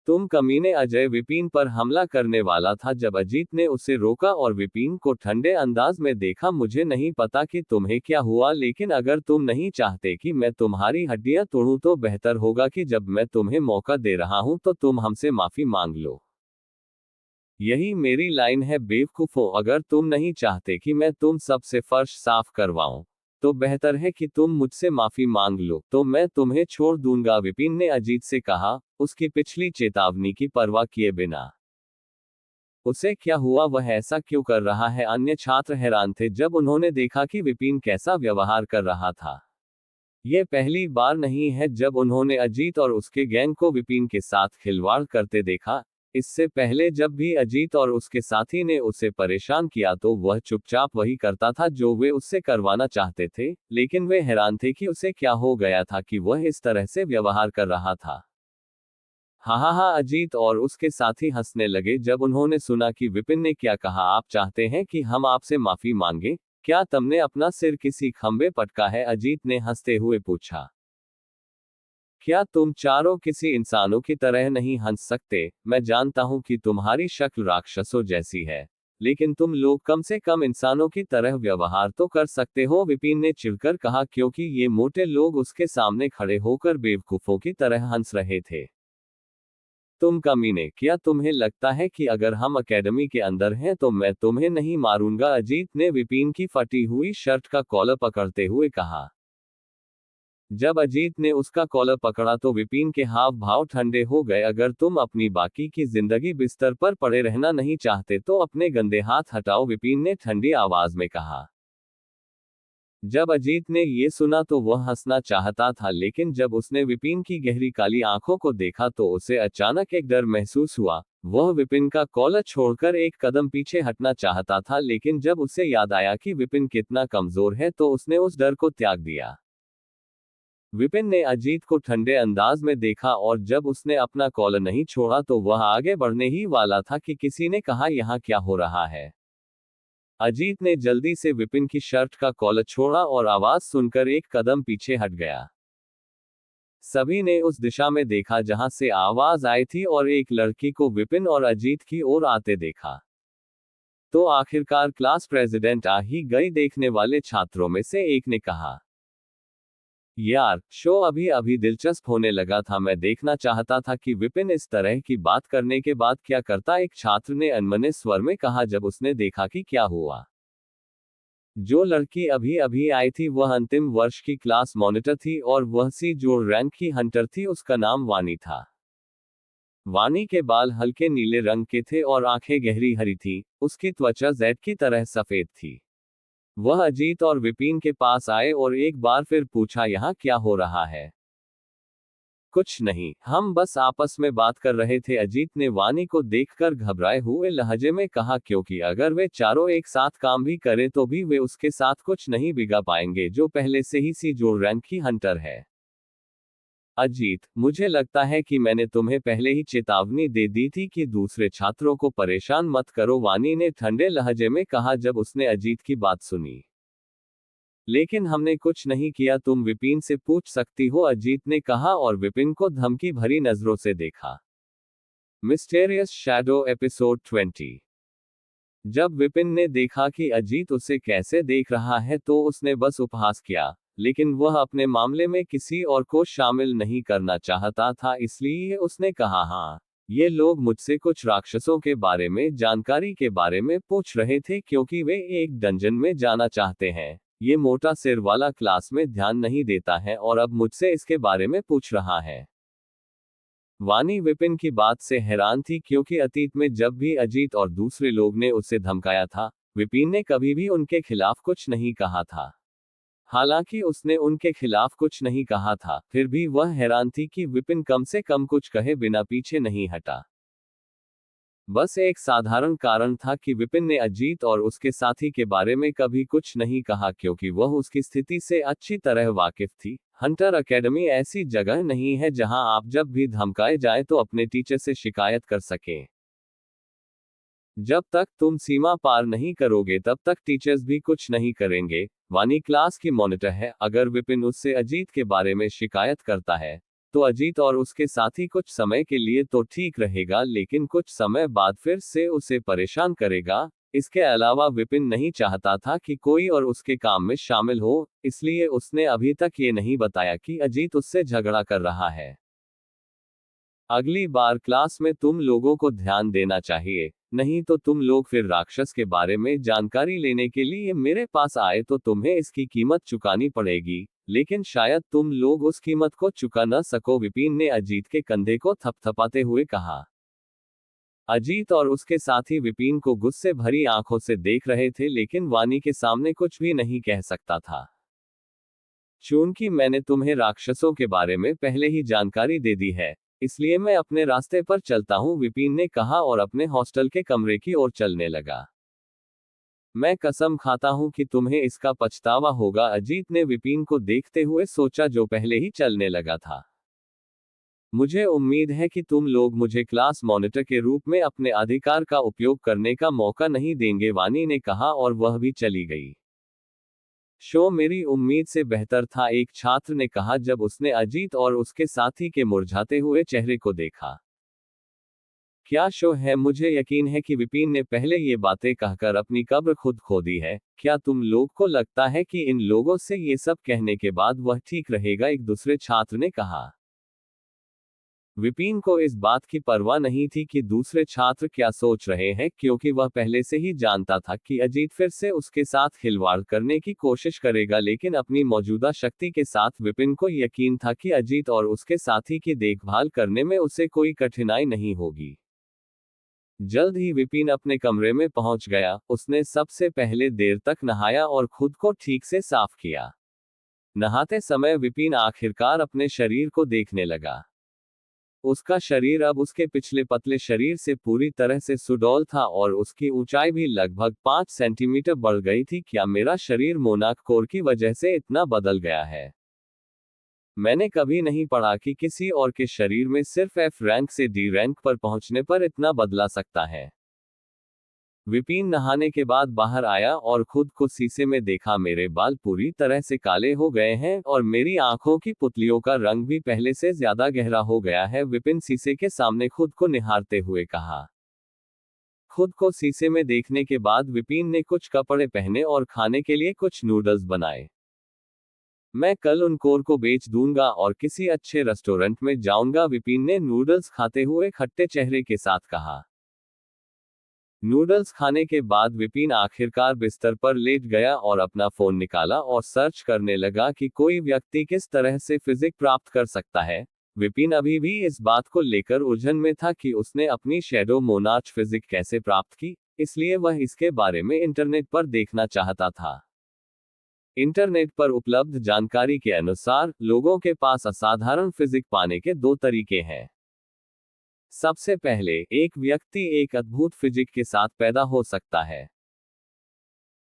तुम कमीने! अजय विपिन पर हमला करने वाला था जब अजीत ने उसे रोका और विपिन को ठंडे अंदाज में देखा। मुझे नहीं पता कि तुम्हें क्या हुआ, लेकिन अगर तुम नहीं चाहते कि मैं तुम्हारी हड्डियां तोड़ूं तो बेहतर होगा कि जब मैं तुम्हें मौका दे रहा हूं तो तुम हमसे माफी मांग लो। यही मेरी लाइन है बेवकूफों। अगर तुम नहीं चाहते कि मैं तुम सबसे फर्श साफ करवाऊं, तो बेहतर है कि तुम मुझसे माफी मांग लो, तो मैं तुम्हें छोड़ दूंगा, विपिन ने अजीत से कहा, उसकी पिछली चेतावनी की परवाह किए बिना। उसे क्या हुआ? वह ऐसा क्यों कर रहा है? अन्य छात्र हैरान थे जब उन्होंने देखा कि विपिन कैसा व्यवहार कर रहा था। यह पहली बार नहीं है जब उन्होंने अजीत और उसके गैंग को विपिन के साथ खिलवाड़ करते देखा। इससे पहले जब भी अजीत और उसके साथी ने उसे परेशान किया तो वह चुपचाप वही करता था जो वे उससे करवाना चाहते थे, लेकिन वे हैरान थे कि उसे क्या हो गया था कि वह इस तरह से व्यवहार कर रहा था। हा हा हा। अजीत और उसके साथी हंसने लगे जब उन्होंने सुना कि विपिन ने क्या कहा। आप चाहते हैं कि हम आपसे माफी मांगे? क्या तुमने अपना सिर किसी खंबे पटका है? अजीत ने हंसते हुए पूछा। क्या तुम चारों किसी इंसानों की तरह नहीं हंस सकते? मैं जानता हूं कि तुम्हारी शक्ल राक्षसों जैसी है, लेकिन तुम लोग कम से कम इंसानों की तरह व्यवहार तो कर सकते हो, विपिन ने चिढ़कर कहा क्योंकि ये मोटे लोग उसके सामने खड़े होकर बेवकूफों की तरह हंस रहे थे। तुम कमीने! क्या तुम्हें लगता है कि अगर हम अकेडमी के अंदर हैं तो मैं तुम्हें नहीं मारूंगा? अजीत ने विपिन की फटी हुई शर्ट का कॉलर पकड़ते हुए कहा। जब अजीत ने उसका कॉलर पकड़ा तो विपिन के हाव भाव ठंडे हो गए। अगर तुम अपनी बाकी की जिंदगी बिस्तर पर पड़े रहना नहीं चाहते तो अपने गंदे हाथ हटाओ, विपिन ने ठंडी आवाज में कहा। जब अजीत ने ये सुना तो वह हंसना चाहता था, लेकिन जब उसने विपिन की गहरी काली आंखों को देखा तो उसे अचानक एक डर महसूस हुआ। वह विपिन का कॉलर छोड़कर एक कदम पीछे हटना चाहता था, लेकिन जब उसे याद आया कि विपिन कितना कमजोर है तो उसने उस डर को त्याग दिया। विपिन ने अजीत को ठंडे अंदाज में देखा और जब उसने अपना कॉलर नहीं छोड़ा तो वह आगे बढ़ने ही वाला था कि किसी ने कहा, यहाँ क्या हो रहा है? अजीत ने जल्दी से विपिन की शर्ट का कॉलर छोड़ा और आवाज सुनकर एक कदम पीछे हट गया। सभी ने उस दिशा में देखा जहां से आवाज आई थी और एक लड़की को विपिन और अजीत की ओर आते देखा। तो आखिरकार क्लास प्रेसिडेंट आ ही गई, देखने वाले छात्रों में से एक ने कहा। यार, शो अभी अभी दिलचस्प होने लगा था। मैं देखना चाहता था कि विपिन इस तरह की बात करने के बाद क्या करता, एक छात्र ने अनमने स्वर में कहा जब उसने देखा कि क्या हुआ। जो लड़की अभी अभी आई थी वह अंतिम वर्ष की क्लास मॉनिटर थी और वह सी जोड़ रैंक की हंटर थी। उसका नाम वानी था। वानी के बाल हल्के नीले रंग के थे और आंखें गहरी हरी थी। उसकी त्वचा जैड की तरह सफेद थी। वह अजीत और विपिन के पास आए और एक बार फिर पूछा, यहाँ क्या हो रहा है? कुछ नहीं, हम बस आपस में बात कर रहे थे, अजीत ने वानी को देखकर घबराए हुए लहजे में कहा, क्योंकि अगर वे चारों एक साथ काम भी करें तो भी वे उसके साथ कुछ नहीं बिगा पाएंगे जो पहले से ही सी जोड़ रैंक की हंटर है। अजीत, मुझे लगता है कि मैंने तुम्हें पहले ही चेतावनी दे दी थी कि दूसरे छात्रों को परेशान मत करो, वानी ने ठंडे लहजे में कहा जब उसने अजीत की बात सुनी। लेकिन हमने कुछ नहीं किया, तुम विपिन से पूछ सकती हो, अजीत ने कहा और विपिन को धमकी भरी नजरों से देखा। Mysterious shadow episode 20। जब विपिन ने देखा कि अजीत उसे कैसे देख रहा है तो उसने बस उपहास किया, लेकिन वह अपने मामले में किसी और को शामिल नहीं करना चाहता था, इसलिए उसने कहा, हाँ, ये लोग मुझसे कुछ राक्षसों के बारे में जानकारी के बारे में पूछ रहे थे क्योंकि वे एक डंजन में जाना चाहते हैं। ये मोटा सिर वाला क्लास में ध्यान नहीं देता है और अब मुझसे इसके बारे में पूछ रहा है। वानी विपिन की बात से हैरान थी क्योंकि अतीत में जब भी अजीत और दूसरे लोग ने उसे धमकाया था, विपिन ने कभी भी उनके खिलाफ कुछ नहीं कहा था। हालांकि उसने उनके खिलाफ कुछ नहीं कहा था, फिर भी वह हैरान थी कि विपिन कम से कम कुछ कहे बिना पीछे नहीं हटा। बस एक साधारण कारण था कि विपिन ने अजीत और उसके साथी के बारे में कभी कुछ नहीं कहा क्योंकि वह उसकी स्थिति से अच्छी तरह वाकिफ थी। हंटर एकेडमी ऐसी जगह नहीं है जहां आप जब भी धमकाए जाएं तो अपने टीचर से शिकायत कर सकें। जब तक तुम सीमा पार नहीं करोगे तब तक टीचर्स भी कुछ नहीं करेंगे। वानी क्लास की मॉनिटर है, अगर विपिन उससे अजीत के बारे में शिकायत करता है तो अजीत और उसके साथी कुछ समय के लिए तो ठीक रहेगा, लेकिन कुछ समय बाद फिर से उसे परेशान करेगा। इसके अलावा विपिन नहीं चाहता था कि कोई और उसके काम में शामिल हो, इसलिए उसने अभी तक ये नहीं बताया कि अजीत उससे झगड़ा कर रहा है। अगली बार क्लास में तुम लोगों को ध्यान देना चाहिए, नहीं तो तुम लोग फिर राक्षस के बारे में जानकारी लेने के लिए मेरे पास आए तो तुम्हें इसकी कीमत चुकानी पड़ेगी, लेकिन शायद तुम लोग उस कीमत को चुका न सको, विपिन ने अजीत के कंधे को थपथपाते हुए कहा। अजीत और उसके साथी विपिन को गुस्से भरी आंखों से देख रहे थे, लेकिन वानी के सामने कुछ भी नहीं कह सकता था। चूंकि मैंने तुम्हें राक्षसों के बारे में पहले ही जानकारी दे दी है, इसलिए मैं अपने रास्ते पर चलता हूं, विपिन ने कहा और अपने हॉस्टल के कमरे की ओर चलने लगा। मैं कसम खाता हूं कि तुम्हें इसका पछतावा होगा, अजीत ने विपिन को देखते हुए सोचा जो पहले ही चलने लगा था। मुझे उम्मीद है कि तुम लोग मुझे क्लास मॉनिटर के रूप में अपने अधिकार का उपयोग करने का मौका नहीं देंगे, वानी ने कहा और वह भी चली गई। शो मेरी उम्मीद से बेहतर था, एक छात्र ने कहा जब उसने अजीत और उसके साथी के मुरझाते हुए चेहरे को देखा। क्या शो है, मुझे यकीन है कि विपिन ने पहले ये बातें कहकर अपनी कब्र खुद खोदी है। क्या तुम लोग को लगता है कि इन लोगों से ये सब कहने के बाद वह ठीक रहेगा, एक दूसरे छात्र ने कहा। विपिन को इस बात की परवाह नहीं थी कि दूसरे छात्र क्या सोच रहे हैं, क्योंकि वह पहले से ही जानता था कि अजीत फिर से उसके साथ खिलवाड़ करने की कोशिश करेगा, लेकिन अपनी मौजूदा शक्ति के साथ विपिन को यकीन था कि अजीत और उसके साथी की देखभाल करने में उसे कोई कठिनाई नहीं होगी। जल्द ही विपिन अपने कमरे में पहुंच गया। उसने सबसे पहले देर तक नहाया और खुद को ठीक से साफ किया। नहाते समय विपिन आखिरकार अपने शरीर को देखने लगा। उसका शरीर अब उसके पिछले पतले शरीर से पूरी तरह से सुडौल था और उसकी ऊंचाई भी लगभग 5 सेंटीमीटर बढ़ गई थी। क्या मेरा शरीर मोनाक कोर की वजह से इतना बदल गया है? मैंने कभी नहीं पढ़ा कि किसी और के शरीर में सिर्फ F रैंक से D रैंक पर पहुंचने पर इतना बदला सकता है। विपिन नहाने के बाद बाहर आया और खुद को शीशे में देखा। मेरे बाल पूरी तरह से काले हो गए हैं और मेरी आंखों की पुतलियों का रंग भी पहले से ज्यादा गहरा हो गया है, विपिन शीशे के सामने खुद को निहारते हुए कहा। खुद को शीशे में देखने के बाद विपिन ने कुछ कपड़े पहने और खाने के लिए कुछ नूडल्स बनाए। मैं कल उन कोर को बेच दूंगा और किसी अच्छे रेस्टोरेंट में जाऊंगा, विपिन ने नूडल्स खाते हुए खट्टे चेहरे के साथ कहा। नूडल्स खाने के बाद विपिन आखिरकार बिस्तर पर लेट गया और अपना फोन निकाला और सर्च करने लगा कि कोई व्यक्ति किस तरह से फिजिक प्राप्त कर सकता है। विपिन अभी भी इस बात को लेकर उलझन में था कि उसने अपनी शैडो मोनार्च फिजिक कैसे प्राप्त की, इसलिए वह इसके बारे में इंटरनेट पर देखना चाहता था। इंटरनेट पर उपलब्ध जानकारी के अनुसार लोगों के पास असाधारण फिजिक पाने के 2 तरीके हैं। सबसे पहले, एक व्यक्ति एक अद्भुत फिजिक के साथ पैदा हो सकता है।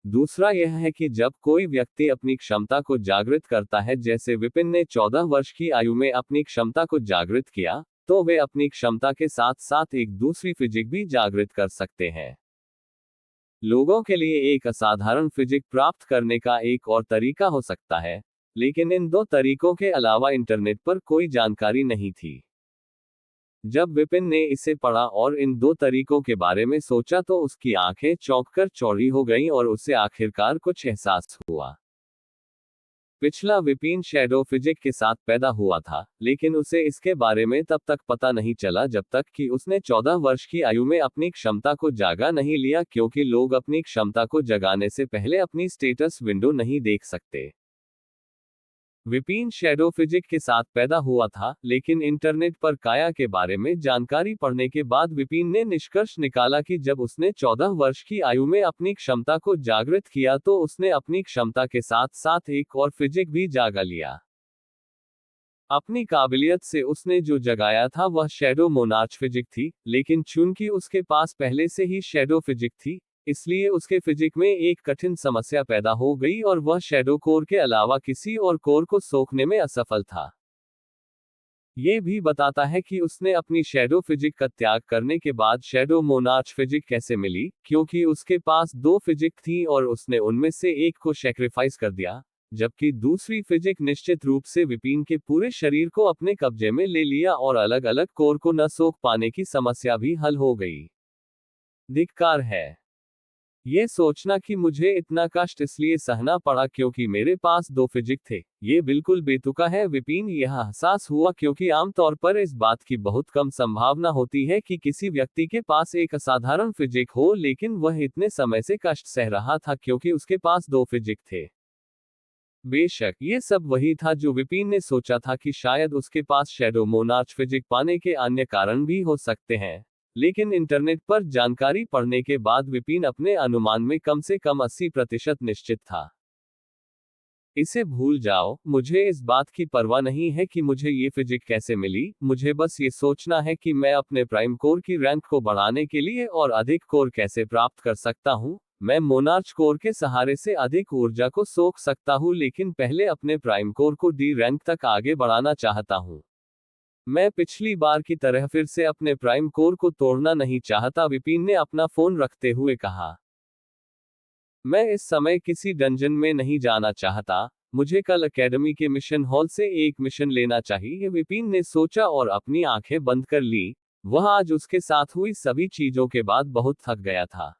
दूसरा यह है कि जब कोई व्यक्ति अपनी क्षमता को जागृत करता है, जैसे विपिन ने 14 वर्ष की आयु में अपनी क्षमता को जागृत किया, तो वे अपनी क्षमता के साथ साथ एक दूसरी फिजिक भी जागृत कर सकते हैं। लोगों के लिए एक असाधारण फिजिक प्राप्त करने का एक और तरीका हो सकता है, लेकिन इन दो तरीकों के अलावा इंटरनेट पर कोई जानकारी नहीं थी। जब विपिन ने इसे पढ़ा और इन दो तरीकों के बारे में सोचा तो उसकी आंखें चौंककर चौड़ी हो गईं और उसे आखिरकार कुछ एहसास हुआ। पिछला विपिन शैडो फिजिक के साथ पैदा हुआ था, लेकिन उसे इसके बारे में तब तक पता नहीं चला जब तक कि उसने 14 वर्ष की आयु में अपनी क्षमता को जागा नहीं लिया, क्योंकि लोग अपनी क्षमता को जगाने से पहले अपनी स्टेटस विंडो नहीं देख सकते। विपिन शैडो फिजिक के साथ पैदा हुआ था, लेकिन इंटरनेट पर काया के बारे में जानकारी पढ़ने के बाद विपिन ने निष्कर्ष निकाला कि जब उसने 14 वर्ष की आयु में अपनी क्षमता को जागृत किया तो उसने अपनी क्षमता के साथ साथ एक और फिजिक भी जागा लिया। अपनी काबिलियत से उसने जो जगाया था वह शैडो मोनार्च फिजिक थी, लेकिन चूंकि उसके पास पहले से ही शैडो फिजिक थी, इसलिए उसके फिजिक में एक कठिन समस्या पैदा हो गई और वह शैडो कोर के अलावा किसी और कोर को सोखने में असफल था। ये भी बताता है कि उसने अपनी शैडो फिजिक का त्याग करने के बाद शैडो मोनार्च फिजिक कैसे मिली, क्योंकि उसके पास दो फिजिक थी और उसने उनमें से एक को सैक्रिफाइस कर दिया, जबकि दूसरी फिजिक निश्चित रूप से विपिन के पूरे शरीर को अपने कब्जे में ले लिया और अलग अलग कोर को न सोख पाने की समस्या भी हल हो गई। धिक्कार है ये सोचना कि मुझे इतना कष्ट इसलिए सहना पड़ा क्योंकि मेरे पास दो फिजिक थे, ये बिल्कुल बेतुका है। विपिन यह एहसास हुआ क्योंकि आमतौर पर इस बात की बहुत कम संभावना होती है कि किसी व्यक्ति के पास एक असाधारण फिजिक हो, लेकिन वह इतने समय से कष्ट सह रहा था क्योंकि उसके पास दो फिजिक थे। बेशक ये सब वही था जो विपिन ने सोचा था कि शायद उसके पास शैडो मोनार्च फिजिक पाने के अन्य कारण भी हो सकते हैं, लेकिन इंटरनेट पर जानकारी पढ़ने के बाद विपिन अपने अनुमान में कम से कम 80% निश्चित था। इसे भूल जाओ, मुझे इस बात की परवाह नहीं है कि मुझे ये फिजिक कैसे मिली, मुझे बस ये सोचना है कि मैं अपने प्राइम कोर की रैंक को बढ़ाने के लिए और अधिक कोर कैसे प्राप्त कर सकता हूँ। मैं मोनार्च कोर के सहारे से अधिक ऊर्जा को सोख सकता हूँ, लेकिन पहले अपने प्राइम कोर को डी रैंक तक आगे बढ़ाना चाहता हूँ। मैं पिछली बार की तरह फिर से अपने प्राइम कोर को तोड़ना नहीं चाहता, विपिन ने अपना फोन रखते हुए कहा। मैं इस समय किसी डंजन में नहीं जाना चाहता, मुझे कल एकेडमी के मिशन हॉल से एक मिशन लेना चाहिए, विपिन ने सोचा और अपनी आंखें बंद कर ली। वह आज उसके साथ हुई सभी चीजों के बाद बहुत थक गया था।